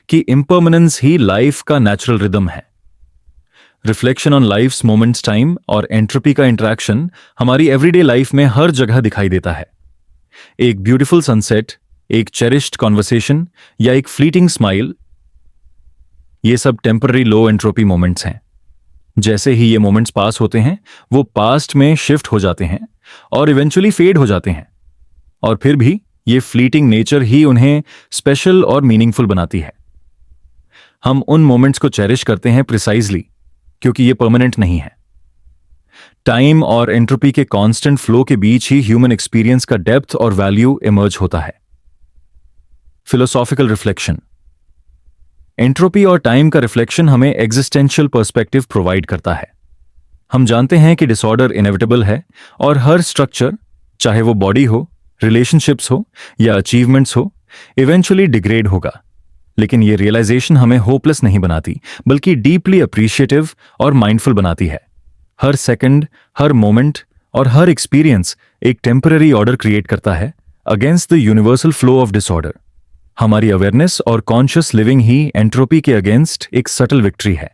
Speaker 1: कि इम्पर्मनेंस ही लाइफ का नेचुरल रिदम है। Reflection on life's moments time और एंट्रोपी का इंटरेक्शन हमारी एवरीडे लाइफ में हर जगह दिखाई देता है। एक ब्यूटीफुल सनसेट, एक चेरिश्ड कॉन्वर्सेशन या एक फ्लीटिंग स्माइल, ये सब टेम्पररी लो एंट्रोपी मोमेंट्स हैं। जैसे ही ये मोमेंट्स पास होते हैं, वो पास्ट में शिफ्ट हो जाते हैं और इवेंचुअली फेड हो जाते हैं। और फिर भी ये फ्लीटिंग नेचर ही उन्हें स्पेशल और मीनिंगफुल बनाती है। हम उन मोमेंट्स को चेरिश करते हैं प्रिसाइजली, क्योंकि ये परमानेंट नहीं है। टाइम और एंट्रोपी के कांस्टेंट फ्लो के बीच ही ह्यूमन एक्सपीरियंस का डेप्थ और वैल्यू इमर्ज होता है। Philosophical reflection. एंट्रोपी और टाइम का रिफ्लेक्शन हमें एग्जिस्टेंशियल पर्सपेक्टिव प्रोवाइड करता है। हम जानते हैं कि डिसऑर्डर इनएविटेबल है और हर स्ट्रक्चर, चाहे वो बॉडी हो, रिलेशनशिप्स हो या अचीवमेंट्स हो, इवेंचुअली डिग्रेड होगा। लेकिन ये रियलाइजेशन हमें होपलेस नहीं बनाती, बल्कि डीपली अप्रिशिएटिव और माइंडफुल बनाती है। हर सेकंड, हर मोमेंट और हर एक्सपीरियंस एक टेम्पररी ऑर्डर क्रिएट करता है against the universal flow of disorder. हमारी अवेयरनेस और कॉन्शियस लिविंग ही एंट्रोपी के अगेंस्ट एक सटल विक्ट्री है,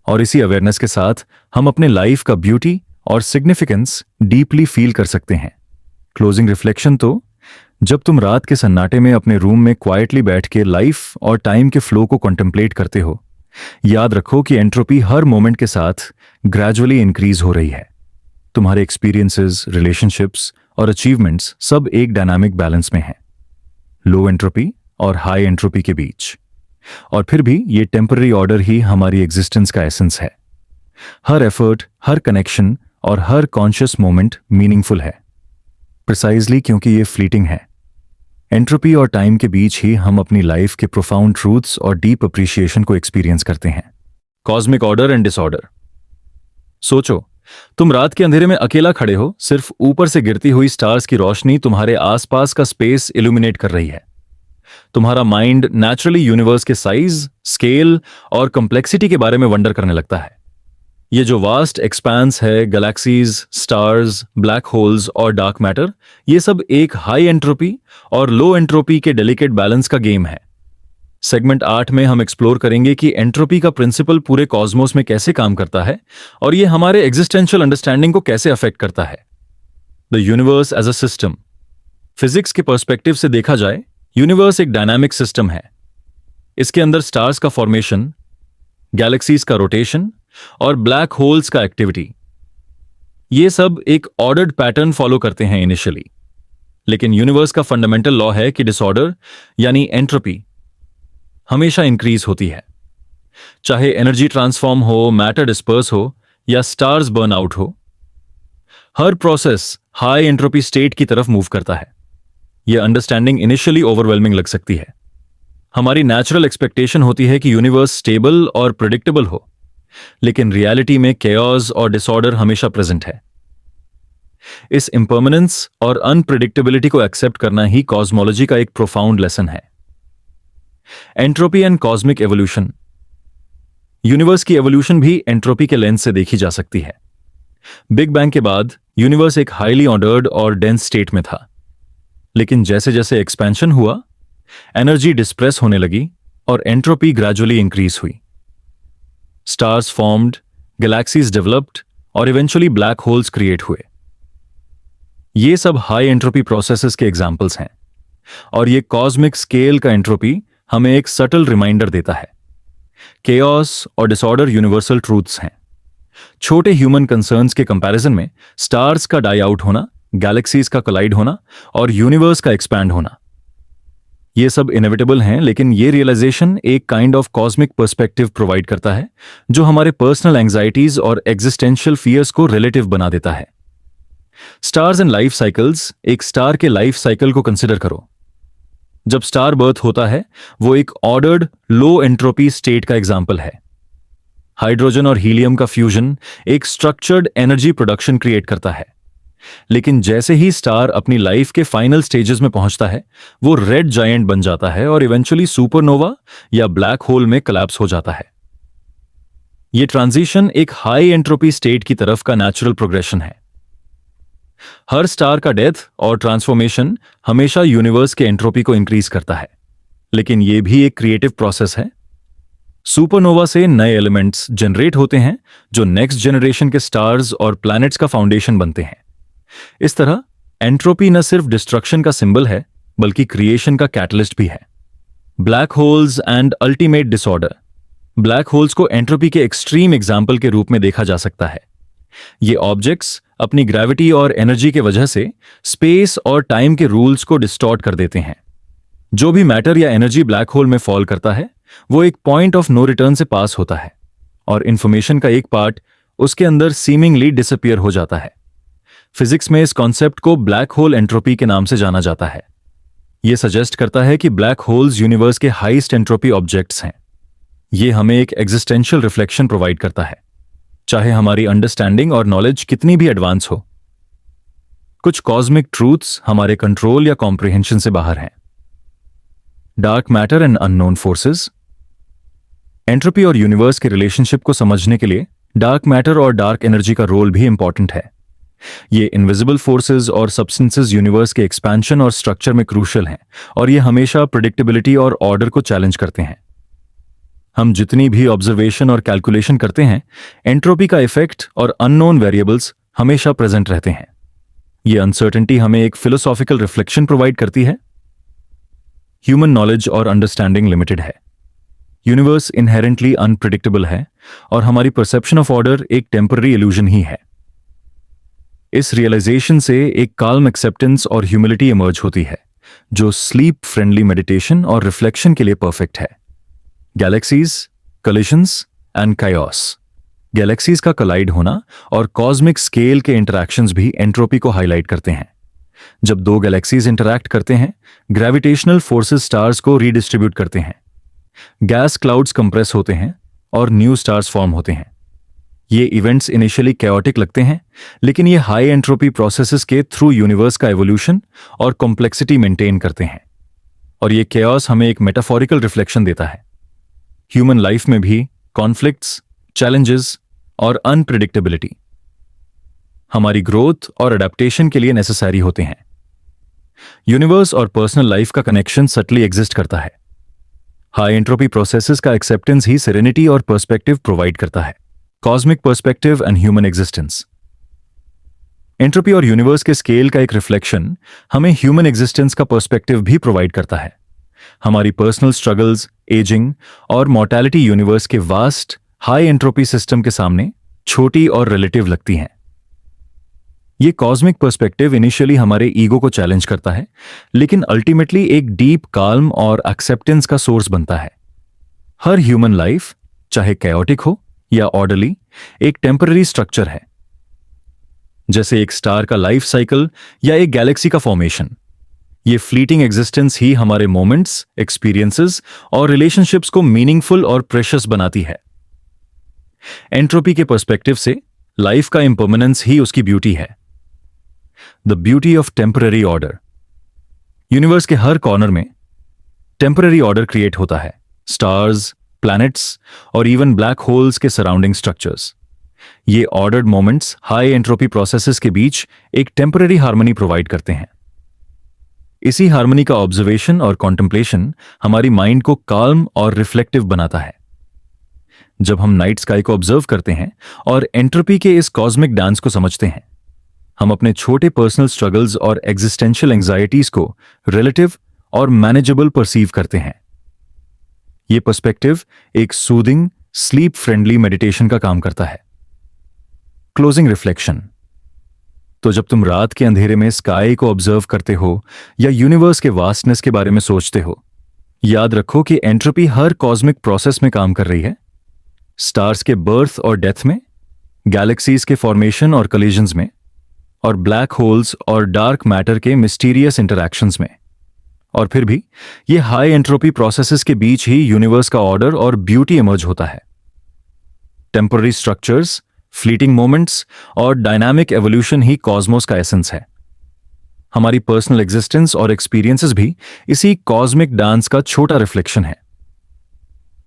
Speaker 1: और इसी अवेयरनेस के साथ हम अपने लाइफ का ब्यूटी और सिग्निफिकेंस डीपली फील कर सकते हैं। क्लोजिंग रिफ्लेक्शन तो, जब तुम रात के सन्नाटे में अपने रूम में क्वाइटली बैठ के लाइफ और टाइम के फ्लो को कॉन्टेम्पलेट करते हो, याद रखो कि एंट्रोपी हर मोमेंट के साथ ग्रेजुअली इंक्रीज हो रही है। तुम्हारे एक्सपीरियंसेस, रिलेशनशिप्स और अचीवमेंट्स सब एक डायनामिक बैलेंस में हैं, लो एंट्रोपी और हाई एंट्रोपी के बीच। और फिर भी ये टेम्पररी ऑर्डर ही हमारी एग्जिस्टेंस का एसेंस है। हर एफर्ट, हर कनेक्शन और हर कॉन्शियस मोमेंट मीनिंगफुल है, प्रिसाइजली क्योंकि ये फ्लीटिंग है। एंट्रोपी और टाइम के बीच ही हम अपनी लाइफ के प्रोफाउंड ट्रूथ्स और डीप अप्रिशिएशन को एक्सपीरियंस करते हैं। Cosmic order and disorder. सोचो, तुम रात के अंधेरे में अकेला खड़े हो, सिर्फ ऊपर से गिरती हुई स्टार्स की रोशनी तुम्हारे आसपास का स्पेस इल्यूमिनेट कर रही है। तुम्हारा माइंड नेचुरली यूनिवर्स के साइज, स्केल और कॉम्प्लेक्सिटी के बारे में वंडर करने लगता है। ये जो वास्ट एक्सपांस है, गैलेक्सीज, स्टार्स, ब्लैक होल्स और डार्क मैटर, ये सब एक हाई एंट्रोपी और लो एंट्रोपी के डेलिकेट बैलेंस का गेम है। सेगमेंट 8 में हम एक्सप्लोर करेंगे कि एंट्रोपी का प्रिंसिपल पूरे कॉस्मोस में कैसे काम करता है और ये हमारे एग्जिस्टेंशियल अंडरस्टैंडिंग को कैसे अफेक्ट करता है। The universe as a system. Physics के पर्सपेक्टिव से देखा जाए, यूनिवर्स एक डायनामिक सिस्टम है। इसके अंदर स्टार्स का फॉर्मेशन, गैलेक्सीज का रोटेशन और ब्लैक होल्स का एक्टिविटी, ये सब एक ऑर्डर्ड पैटर्न फॉलो करते हैं इनिशियली। लेकिन यूनिवर्स का फंडामेंटल लॉ है कि डिसऑर्डर यानी एंट्रोपी हमेशा इंक्रीज होती है। चाहे एनर्जी ट्रांसफॉर्म हो, मैटर डिस्पर्स हो या स्टार्स बर्न आउट हो, हर प्रोसेस हाई एंट्रोपी स्टेट की तरफ मूव करता है। यह अंडरस्टैंडिंग इनिशियली ओवरवेलमिंग लग सकती है। हमारी नेचुरल एक्सपेक्टेशन होती है कि यूनिवर्स स्टेबल और प्रेडिक्टेबल हो, लेकिन रियलिटी में केओस और डिसऑर्डर हमेशा प्रेजेंट है। इस इम्पर्मनेंस और अनप्रेडिक्टेबिलिटी को एक्सेप्ट करना ही कॉस्मोलॉजी का एक प्रोफाउंड लेसन है। Entropy and cosmic evolution. Universe की एवोल्यूशन भी एंट्रोपी के लेंस से देखी जा सकती है। बिग बैंग के बाद यूनिवर्स एक हाईली ऑर्डर्ड और डेंस स्टेट में था, लेकिन जैसे जैसे एक्सपेंशन हुआ, एनर्जी डिस्प्रेस होने लगी और एंट्रोपी ग्रेजुअली इंक्रीज हुई। स्टार्स फॉर्म्ड, गैलेक्सीज डेवलप्ड और इवेंचुअली ब्लैक होल्स क्रिएट हुए। ये सब हाई एंट्रोपी प्रोसेसेस के एग्जाम्पल्स हैं, और ये कॉस्मिक स्केल का एंट्रोपी हमें एक सटल रिमाइंडर देता है। केओस और डिसऑर्डर यूनिवर्सल ट्रूथ्स हैं। छोटे ह्यूमन कंसर्न्स के कंपैरिजन में स्टार्स का डाई आउट होना, गैलेक्सीज का कोलाइड होना और यूनिवर्स का एक्सपैंड होना, ये सब इनएविटेबल हैं, लेकिन ये रियलाइजेशन एक kind of cosmic perspective provide करता है जो हमारे पर्सनल एंग्जाइटीज और एग्जिस्टेंशियल फियर्स को रिलेटिव बना देता है। Stars and life cycles. एक स्टार के लाइफ साइकिल को कंसिडर करो। जब स्टार बर्थ होता है, वो एक ऑर्डर्ड लो एंट्रोपी स्टेट का एग्जाम्पल है। हाइड्रोजन और हीलियम का फ्यूजन एक स्ट्रक्चर्ड एनर्जी प्रोडक्शन क्रिएट करता है। लेकिन जैसे ही स्टार अपनी लाइफ के फाइनल स्टेजेस में पहुंचता है, वो रेड जायंट बन जाता है और इवेंचुअली सुपरनोवा या ब्लैक होल में कोलैप्स हो जाता है। ये ट्रांजिशन एक हाई एंट्रोपी स्टेट की तरफ का नेचुरल प्रोग्रेशन है। हर स्टार का डेथ और ट्रांसफॉर्मेशन हमेशा यूनिवर्स के एंट्रोपी को इंक्रीज करता है, लेकिन यह भी एक क्रिएटिव प्रोसेस है। सुपरनोवा से नए एलिमेंट्स जनरेट होते हैं जो नेक्स्ट जनरेशन के स्टार्स और प्लैनेट्स का फाउंडेशन बनते हैं। इस तरह एंट्रोपी न सिर्फ डिस्ट्रक्शन का सिंबल है, बल्कि क्रिएशन का कैटलिस्ट भी है। Black holes and ultimate disorder. Black holes को एंट्रोपी के एक्सट्रीम एग्जाम्पल के रूप में देखा जा सकता है। ये ऑब्जेक्ट्स अपनी ग्रेविटी और एनर्जी के वजह से स्पेस और टाइम के रूल्स को डिस्टॉर्ट कर देते हैं। जो भी मैटर या एनर्जी ब्लैक होल में फॉल करता है, वो एक पॉइंट ऑफ नो रिटर्न से पास होता है और इंफॉर्मेशन का एक पार्ट उसके अंदर सीमिंगली डिसअपियर हो जाता है। फिजिक्स में इस कॉन्सेप्ट को ब्लैक होल एंट्रोपी के नाम से जाना जाता है। यह सजेस्ट करता है कि ब्लैक होल्स यूनिवर्स के हाईएस्ट एंट्रोपी ऑब्जेक्ट्स हैं। यह हमें एक एग्जिस्टेंशियल रिफ्लेक्शन प्रोवाइड करता है, चाहे हमारी अंडरस्टैंडिंग और नॉलेज कितनी भी एडवांस हो। कुछ कॉस्मिक ट्रूथ्स हमारे कंट्रोल या कॉम्प्रिहेंशन से बाहर हैं। Dark matter and unknown forces. Entropy और यूनिवर्स के रिलेशनशिप को समझने के लिए डार्क मैटर और डार्क एनर्जी का रोल भी इंपॉर्टेंट है। ये इनविजिबल फोर्सेस और सब्सटेंसेस यूनिवर्स के एक्सपेंशन और स्ट्रक्चर में क्रूशियल हैं, और ये हमेशा प्रेडिक्टेबिलिटी और ऑर्डर को चैलेंज करते हैं। हम जितनी भी ऑब्जर्वेशन और कैलकुलेशन करते हैं, एंट्रोपी का इफेक्ट और अननोन वेरिएबल्स हमेशा प्रेजेंट रहते हैं। ये अनसर्टेनिटी हमें एक फिलोसॉफिकल रिफ्लेक्शन प्रोवाइड करती है। ह्यूमन नॉलेज और अंडरस्टैंडिंग लिमिटेड है। यूनिवर्स इनहेरेंटली अनप्रिडिक्टेबल है और हमारी परसेप्शन ऑफ ऑर्डर एक टेम्पररी इल्यूजन ही है। इस रियलाइजेशन से एक काल्म एक्सेप्टेंस और ह्यूमिलिटी इमर्ज होती है, जो स्लीप फ्रेंडली मेडिटेशन और रिफ्लेक्शन के लिए परफेक्ट है। Galaxies, collisions and chaos. Galaxies का कोलाइड होना और कॉस्मिक स्केल के इंटरैक्शंस भी एंट्रोपी को हाईलाइट करते हैं। जब दो गैलेक्सीज इंटरैक्ट करते हैं, ग्रेविटेशनल फोर्सेस स्टार्स को रीडिस्ट्रीब्यूट करते हैं। गैस क्लाउड्स कंप्रेस होते हैं और न्यू स्टार्स फॉर्म होते हैं। ये इवेंट्स इनिशियली कैओटिक लगते हैं, लेकिन ये हाई एंट्रोपी प्रोसेसेस के थ्रू यूनिवर्स का एवोल्यूशन और कॉम्प्लेक्सिटी मेंटेन करते हैं, और ये कैओस हमें एक मेटाफोरिकल रिफ्लेक्शन देता है। ह्यूमन लाइफ में भी कॉन्फ्लिक्ट्स, चैलेंजेस और अनप्रिडिक्टेबिलिटी हमारी ग्रोथ और अडेप्टेशन के लिए नेसेसरी होते हैं। यूनिवर्स और पर्सनल लाइफ का कनेक्शन सटली एग्जिस्ट करता है। हाई एंट्रोपी प्रोसेसेस का एक्सेप्टेंस ही सेरेनिटी और पर्सपेक्टिव प्रोवाइड करता है। Cosmic perspective and human existence. Entropy और यूनिवर्स के स्केल का एक रिफ्लेक्शन हमें ह्यूमन एग्जिस्टेंस का पर्सपेक्टिव भी प्रोवाइड करता है। हमारी पर्सनल स्ट्रगल्स, एजिंग और मॉर्टैलिटी यूनिवर्स के वास्ट हाई एंट्रोपी सिस्टम के सामने छोटी और रिलेटिव लगती हैं। ये कॉस्मिक पर्सपेक्टिव इनिशियली हमारे ईगो को चैलेंज करता है, लेकिन अल्टीमेटली एक डीप काल्म और एक्सेप्टेंस का सोर्स बनता है। हर ह्यूमन लाइफ, चाहे कैओटिक हो या ऑर्डरली, एक टेम्पररी स्ट्रक्चर है। जैसे एक स्टार का लाइफ साइकिल या एक गैलेक्सी का फॉर्मेशन। ये फ्लीटिंग एग्जिस्टेंस ही हमारे मोमेंट्स, एक्सपीरियंसेस और रिलेशनशिप्स को मीनिंगफुल और प्रेशियस बनाती है। एंट्रोपी के पर्सपेक्टिव से लाइफ का इम्पर्मनेंस ही उसकी ब्यूटी है। The beauty of temporary order. Universe के हर कॉर्नर में टेम्पररी ऑर्डर क्रिएट होता है। स्टार्स, प्लैनेट्स और इवन ब्लैक होल्स के सराउंडिंग स्ट्रक्चर्स। ये ordered moments high entropy processes के बीच एक टेम्पररी हार्मनी प्रोवाइड करते हैं। इसी हार्मनी का ऑब्जर्वेशन और कॉन्टेम्पलेशन हमारी माइंड को काल्म और रिफ्लेक्टिव बनाता है। जब हम नाइट स्काई को ऑब्जर्व करते हैं और एंट्रोपी के इस कॉस्मिक डांस को समझते हैं, हम अपने छोटे पर्सनल स्ट्रगल्स और एग्जिस्टेंशियल एंजाइटीज को रिलेटिव और मैनेजेबल परसीव करते हैं। यह पर्सपेक्टिव एक सूदिंग, स्लीप फ्रेंडली मेडिटेशन का काम करता है। Closing reflection. तो जब तुम रात के अंधेरे में स्काई को ऑब्जर्व करते हो या यूनिवर्स के वास्टनेस के बारे में सोचते हो, याद रखो कि एंट्रोपी हर कॉस्मिक प्रोसेस में काम कर रही है। स्टार्स के बर्थ और डेथ में, गैलेक्सीज के फॉर्मेशन और कलिजन्स में, और ब्लैक होल्स और डार्क मैटर के मिस्टीरियस इंटरैक्शंस में। और फिर भी ये हाई एंट्रोपी प्रोसेसेस के बीच ही यूनिवर्स का ऑर्डर और ब्यूटी इमर्ज होता है। टेम्पररी स्ट्रक्चर्स, फ्लीटिंग मोमेंट्स और डायनामिक एवोल्यूशन ही कॉस्मोस का एसेंस है। हमारी पर्सनल एग्जिस्टेंस और एक्सपीरियंसेस भी इसी कॉस्मिक डांस का छोटा रिफ्लेक्शन है।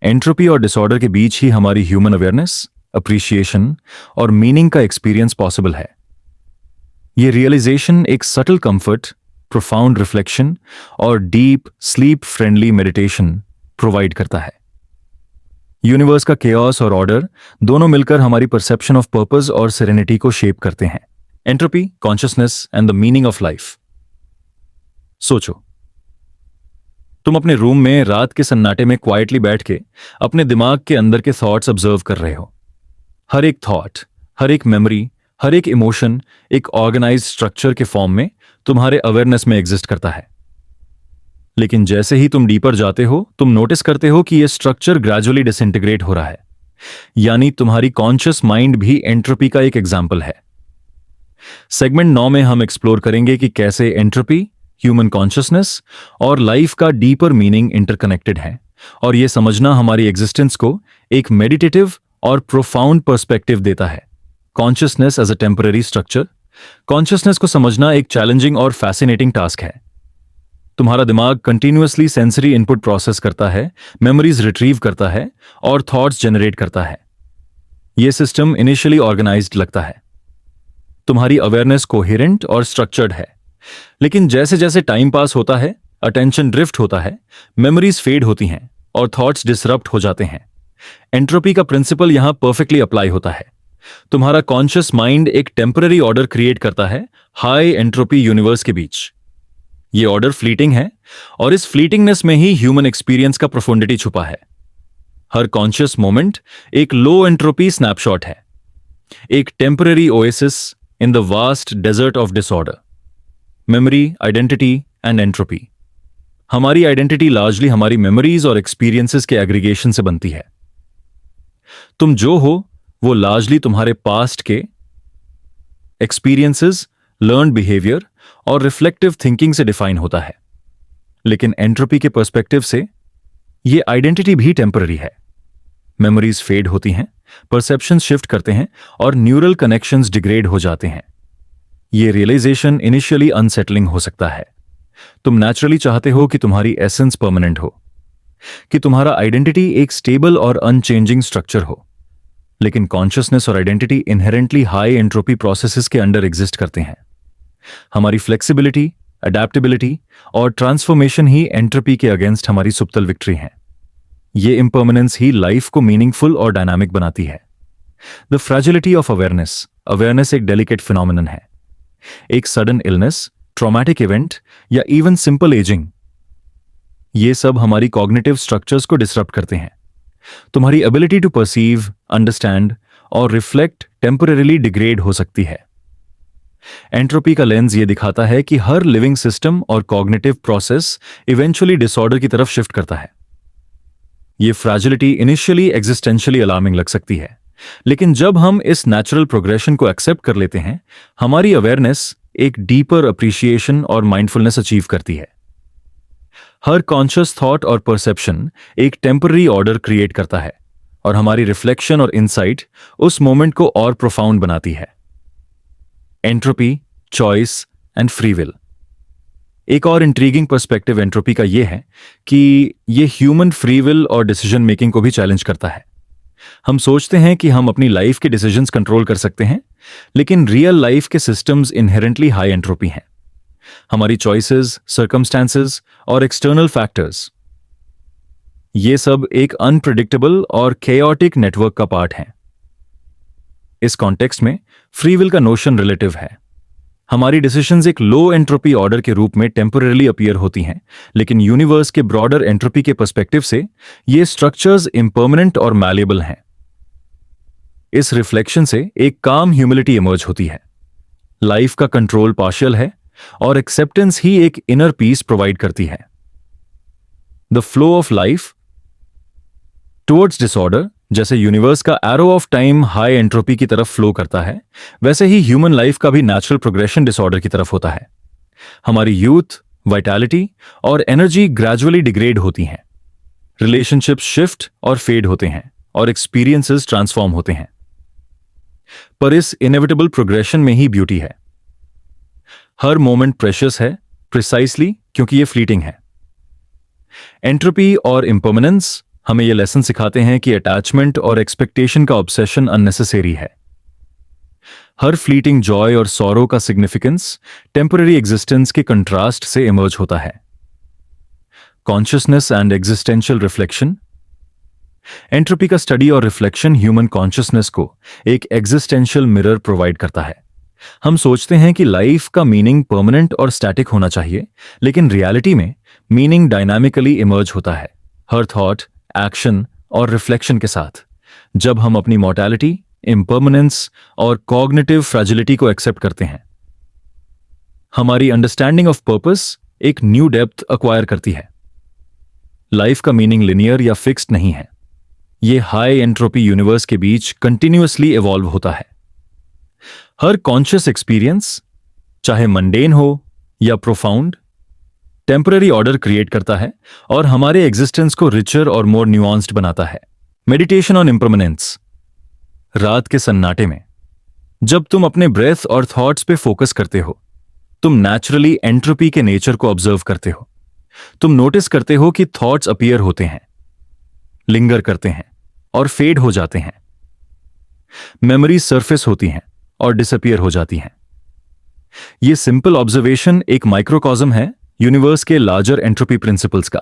Speaker 1: एंट्रोपी और डिसऑर्डर के बीच ही हमारी ह्यूमन अवेयरनेस, अप्रिशिएशन और मीनिंग का एक्सपीरियंस पॉसिबल है। यह रियलाइजेशन एक सटल कंफर्ट, प्रोफाउंड रिफ्लेक्शन और deep sleep friendly meditation provide करता है। यूनिवर्स का केओस और ऑर्डर दोनों मिलकर हमारी परसेप्शन ऑफ पर्पस और सेरेनिटी को शेप करते हैं। Entropy, consciousness and the meaning of life. सोचो, तुम अपने रूम में रात के सन्नाटे में क्वाइटली बैठ के अपने दिमाग के अंदर के थॉट्स ऑब्जर्व कर रहे हो। हर एक थॉट, हर एक मेमोरी, हर एक इमोशन एक ऑर्गेनाइज्ड स्ट्रक्चर के फॉर्म में तुम्हारे अवेयरनेस में एग्जिस्ट करता है। लेकिन जैसे ही तुम डीपर जाते हो, तुम नोटिस करते हो कि यह स्ट्रक्चर ग्रेजुअली डिसइंटीग्रेट हो रहा है। यानी तुम्हारी कॉन्शियस माइंड भी एंट्रोपी का एक एग्जाम्पल है। सेगमेंट 9 में हम एक्सप्लोर करेंगे कि कैसे एंट्रोपी, ह्यूमन कॉन्शियसनेस और लाइफ का डीपर मीनिंग इंटरकनेक्टेड है, और यह समझना हमारी एग्जिस्टेंस को एक मेडिटेटिव और प्रोफाउंड पर्सपेक्टिव देता है। Consciousness as a temporary structure. Consciousness को समझना एक चैलेंजिंग और फैसिनेटिंग टास्क है। तुम्हारा दिमाग कंटिन्यूअसली सेंसरी इनपुट प्रोसेस करता है, मेमोरीज रिट्रीव करता है और थॉट्स जनरेट करता है। यह सिस्टम इनिशियली ऑर्गेनाइज्ड लगता है। तुम्हारी अवेयरनेस कोहेरेंट और स्ट्रक्चर्ड है, लेकिन जैसे जैसे टाइम पास होता है, अटेंशन ड्रिफ्ट होता है, मेमोरीज फेड होती हैं और थॉट्स डिसरप्ट हो जाते हैं। एंट्रोपी का प्रिंसिपल यहां परफेक्टली अप्लाई होता है। तुम्हारा कॉन्शियस माइंड एक टेम्पररी ऑर्डर क्रिएट करता है हाई एंट्रोपी यूनिवर्स के बीच। यह ऑर्डर फ्लीटिंग है, और इस फ्लीटिंगनेस में ही ह्यूमन एक्सपीरियंस का प्रोफुंडिटी छुपा है। हर कॉन्शियस मोमेंट एक लो एंट्रोपी स्नैपशॉट है, एक temporary oasis in the vast desert of disorder. Memory, identity and entropy. हमारी आइडेंटिटी लार्जली हमारी मेमोरीज और एक्सपीरियंसेस के एग्रीगेशन से बनती है। तुम जो हो वो लार्जली तुम्हारे पास्ट के एक्सपीरियंसेस, लर्न्ड बिहेवियर और रिफ्लेक्टिव थिंकिंग से डिफाइन होता है। लेकिन एंट्रोपी के पर्सपेक्टिव से यह आइडेंटिटी भी टेम्पररी है। मेमोरीज फेड होती हैं, परसेप्शन शिफ्ट करते हैं और न्यूरल कनेक्शंस डिग्रेड हो जाते हैं। यह रियलाइजेशन इनिशियली अनसेटलिंग हो सकता है। तुम नेचुरली चाहते हो कि तुम्हारी एसेंस परमानेंट हो, कि तुम्हारा आइडेंटिटी एक स्टेबल और अनचेंजिंग स्ट्रक्चर हो। लेकिन कॉन्शियसनेस और identity inherently high entropy processes के अंडर एग्जिस्ट करते हैं। हमारी फ्लेक्सिबिलिटी, अडेप्टेबिलिटी और ट्रांसफॉर्मेशन ही एंट्रोपी के अगेंस्ट हमारी सुप्तल विक्ट्री है। ये इम्पर्मनेंस ही लाइफ को मीनिंगफुल और डायनामिक बनाती है। The fragility of awareness. Awareness एक डेलिकेट फिनोमिनन है। एक सडन इलनेस, ट्रॉमेटिक इवेंट या इवन सिंपल एजिंग, ये सब हमारी कॉग्निटिव स्ट्रक्चर्स को डिसरप्ट करते हैं। तुम्हारी एबिलिटी टू परसीव, अंडरस्टैंड और रिफ्लेक्ट टेम्पररीली डिग्रेड हो सकती है। एंट्रोपी का लेंस ये दिखाता है कि हर लिविंग सिस्टम और कॉग्निटिव प्रोसेस इवेंचुअली डिसऑर्डर की तरफ शिफ्ट करता है। ये फ्रैजिलिटी इनिशियली एग्जिस्टेंशियली अलार्मिंग लग सकती है, लेकिन जब हम इस नेचुरल प्रोग्रेशन को एक्सेप्ट कर लेते हैं, हमारी अवेयरनेस एक डीपर अप्रिशिएशन और माइंडफुलनेस अचीव करती है। हर कॉन्शियस थॉट और परसेप्शन एक टेम्पररी ऑर्डर क्रिएट करता है, और हमारी रिफ्लेक्शन और इनसाइट उस मोमेंट को और प्रोफाउंड बनाती है। Entropy, choice and free will. एक और इंट्रीगिंग पर्सपेक्टिव एंट्रोपी का यह है कि यह ह्यूमन फ्री विल और डिसीजन मेकिंग को भी चैलेंज करता है। हम सोचते हैं कि हम अपनी लाइफ के डिसीजंस कंट्रोल कर सकते हैं, लेकिन रियल लाइफ के सिस्टम्स इनहेरेंटली हाई एंट्रोपी हैं। हमारी चॉइसेस, सर्कमस्टेंसेस और एक्सटर्नल फैक्टर्स, ये सब एक अनप्रिडिक्टेबल और केओटिक नेटवर्क का पार्ट है। इस कॉन्टेक्स्ट में फ्री विल का नोशन रिलेटिव है। हमारी डिसीजंस एक लो एंट्रोपी ऑर्डर के रूप में टेम्पररी अपीयर होती हैं, लेकिन यूनिवर्स के ब्रॉडर एंट्रोपी के पर्सपेक्टिव से ये स्ट्रक्चर्स इम्पर्मनेंट और मैलेबल हैं। इस रिफ्लेक्शन से एक काम ह्यूमिलिटी इमर्ज होती है। लाइफ का कंट्रोल पार्शियल है और एक्सेप्टेंस ही एक इनर पीस प्रोवाइड करती है। The flow of life towards disorder, जैसे यूनिवर्स का arrow of time high entropy की तरफ फ्लो करता है, वैसे ही ह्यूमन लाइफ का भी नेचुरल प्रोग्रेशन डिसऑर्डर की तरफ होता है। हमारी यूथ, वाइटैलिटी और एनर्जी ग्रेजुअली डिग्रेड होती हैं, रिलेशनशिप्स शिफ्ट और फेड होते हैं और एक्सपीरियंसेस ट्रांसफॉर्म होते हैं। पर इस इनएविटेबल प्रोग्रेशन में ही ब्यूटी है। हर मोमेंट प्रेशियस है, प्रिसाइसली क्योंकि ये फ्लीटिंग है। एंट्रोपी और इम्पर्मनेंस हमें यह लेसन सिखाते हैं कि अटैचमेंट और एक्सपेक्टेशन का ऑब्सेशन अननेसेसरी है। हर फ्लीटिंग जॉय और सॉरो का सिग्निफिकेंस टेम्पररी एग्जिस्टेंस के कंट्रास्ट से इमर्ज होता है। Consciousness and existential reflection. Entropy का स्टडी और रिफ्लेक्शन ह्यूमन कॉन्शियसनेस को एक एग्जिस्टेंशियल मिरर प्रोवाइड करता है। हम सोचते हैं कि लाइफ का मीनिंग परमानेंट और स्टैटिक होना चाहिए, लेकिन रियलिटी में मीनिंग डायनामिकली इमर्ज होता है, हर थॉट, एक्शन और रिफ्लेक्शन के साथ। जब हम अपनी मॉर्टैलिटी, इम्पर्मनेंस और कॉग्निटिव फ्रैजिलिटी को एक्सेप्ट करते हैं, हमारी अंडरस्टैंडिंग ऑफ पर्पस एक न्यू डेप्थ अक्वायर करती है। लाइफ का मीनिंग लिनियर या फिक्स्ड नहीं है। ये हाई एंट्रोपी यूनिवर्स के बीच कंटिन्यूअसली इवॉल्व होता है। हर कॉन्शियस एक्सपीरियंस, चाहे मंडेन हो या प्रोफाउंड, टेम्पररी ऑर्डर क्रिएट करता है और हमारे एग्जिस्टेंस को रिचर और मोर न्यूआंस्ड बनाता है। Meditation on impermanence. रात के सन्नाटे में जब तुम अपने ब्रेथ और थॉट्स पे फोकस करते हो, तुम नेचुरली एंट्रोपी के नेचर को ऑब्जर्व करते हो। तुम नोटिस करते हो कि थॉट्स अपीयर होते हैं, लिंगर करते हैं और फेड हो जाते हैं। मेमोरीज सरफेस होती हैं और डिसअपीयर हो जाती हैं। यह सिंपल ऑब्जर्वेशन एक माइक्रोकॉज्म है यूनिवर्स के लार्जर एंट्रोपी प्रिंसिपल्स का,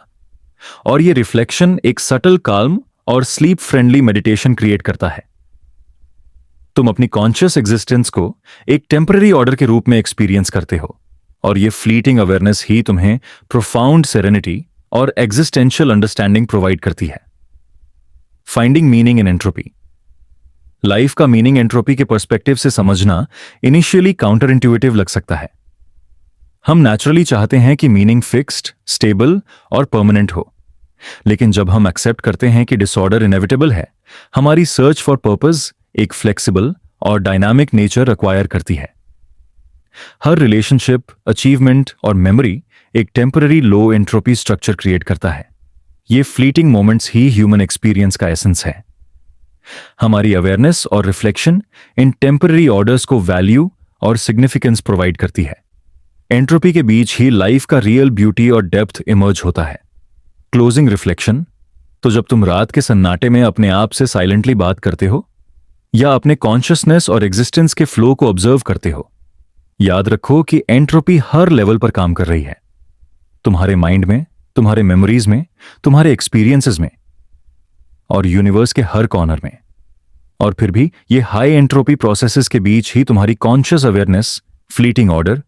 Speaker 1: और यह रिफ्लेक्शन एक सटल, काल्म और स्लीप फ्रेंडली मेडिटेशन क्रिएट करता है। तुम अपनी कॉन्शियस एग्जिस्टेंस को एक टेम्पररी ऑर्डर के रूप में एक्सपीरियंस करते हो, और यह फ्लीटिंग अवेयरनेस ही तुम्हें प्रोफाउंड सेरेनिटी और एग्जिस्टेंशियल अंडरस्टैंडिंग प्रोवाइड करती है। Finding meaning in entropy. Life का मीनिंग एंट्रोपी के पर्सपेक्टिव से समझना इनिशियली काउंटर इंट्यूटिव लग सकता है। हम नेचुरली चाहते हैं कि मीनिंग फिक्स्ड, स्टेबल और परमानेंट हो, लेकिन जब हम एक्सेप्ट करते हैं कि डिसऑर्डर इनेविटेबल है, हमारी सर्च फॉर पर्पस एक फ्लेक्सिबल और डायनामिक नेचर एक्वायर करती है। हर रिलेशनशिप, अचीवमेंट और मेमोरी एक टेम्पररी लो एंट्रोपी स्ट्रक्चर क्रिएट करता है। ये फ्लीटिंग मोमेंट्स ही ह्यूमन एक्सपीरियंस का एसेंस है। हमारी अवेयरनेस और रिफ्लेक्शन इन टेम्पररी ऑर्डर्स को वैल्यू और सिग्निफिकेंस प्रोवाइड करती है। एंट्रोपी के बीच ही लाइफ का रियल ब्यूटी और डेप्थ इमर्ज होता है। Closing reflection. तो जब तुम रात के सन्नाटे में अपने आप से साइलेंटली बात करते हो या अपने कॉन्शियसनेस और एग्जिस्टेंस के फ्लो को ऑब्जर्व करते हो, याद रखो कि एंट्रोपी हर लेवल पर काम कर रही है। तुम्हारे माइंड में, तुम्हारे मेमोरीज में, तुम्हारे एक्सपीरियंसेस में और यूनिवर्स के हर कॉर्नर में। और फिर भी ये हाई एंट्रोपी प्रोसेसेस के बीच ही तुम्हारी कॉन्शियस अवेयरनेस, फ्लीटिंग ऑर्डर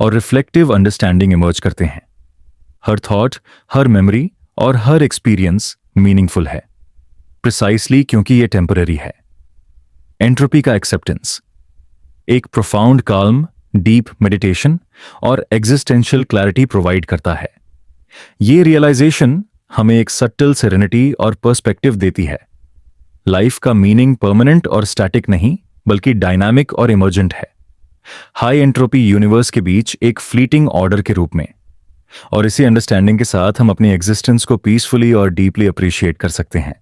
Speaker 1: और रिफ्लेक्टिव अंडरस्टैंडिंग इमर्ज करते हैं। हर थॉट, हर मेमोरी और हर एक्सपीरियंस मीनिंगफुल है, प्रिसाइसली क्योंकि ये टेम्पररी है। एंट्रोपी का एक्सेप्टेंस एक प्रोफाउंड काल्म, डीप मेडिटेशन और एग्जिस्टेंशियल क्लैरिटी प्रोवाइड करता है। ये रियलाइजेशन हमें एक सटल सेरेनिटी और पर्सपेक्टिव देती है। लाइफ का मीनिंग परमानेंट और स्टैटिक नहीं, बल्कि डायनामिक और इमर्जेंट है, हाई एंट्रोपी यूनिवर्स के बीच एक फ्लीटिंग ऑर्डर के रूप में। और इसी अंडरस्टैंडिंग के साथ हम अपनी एग्जिस्टेंस को पीसफुली और डीपली अप्रिशिएट कर सकते हैं।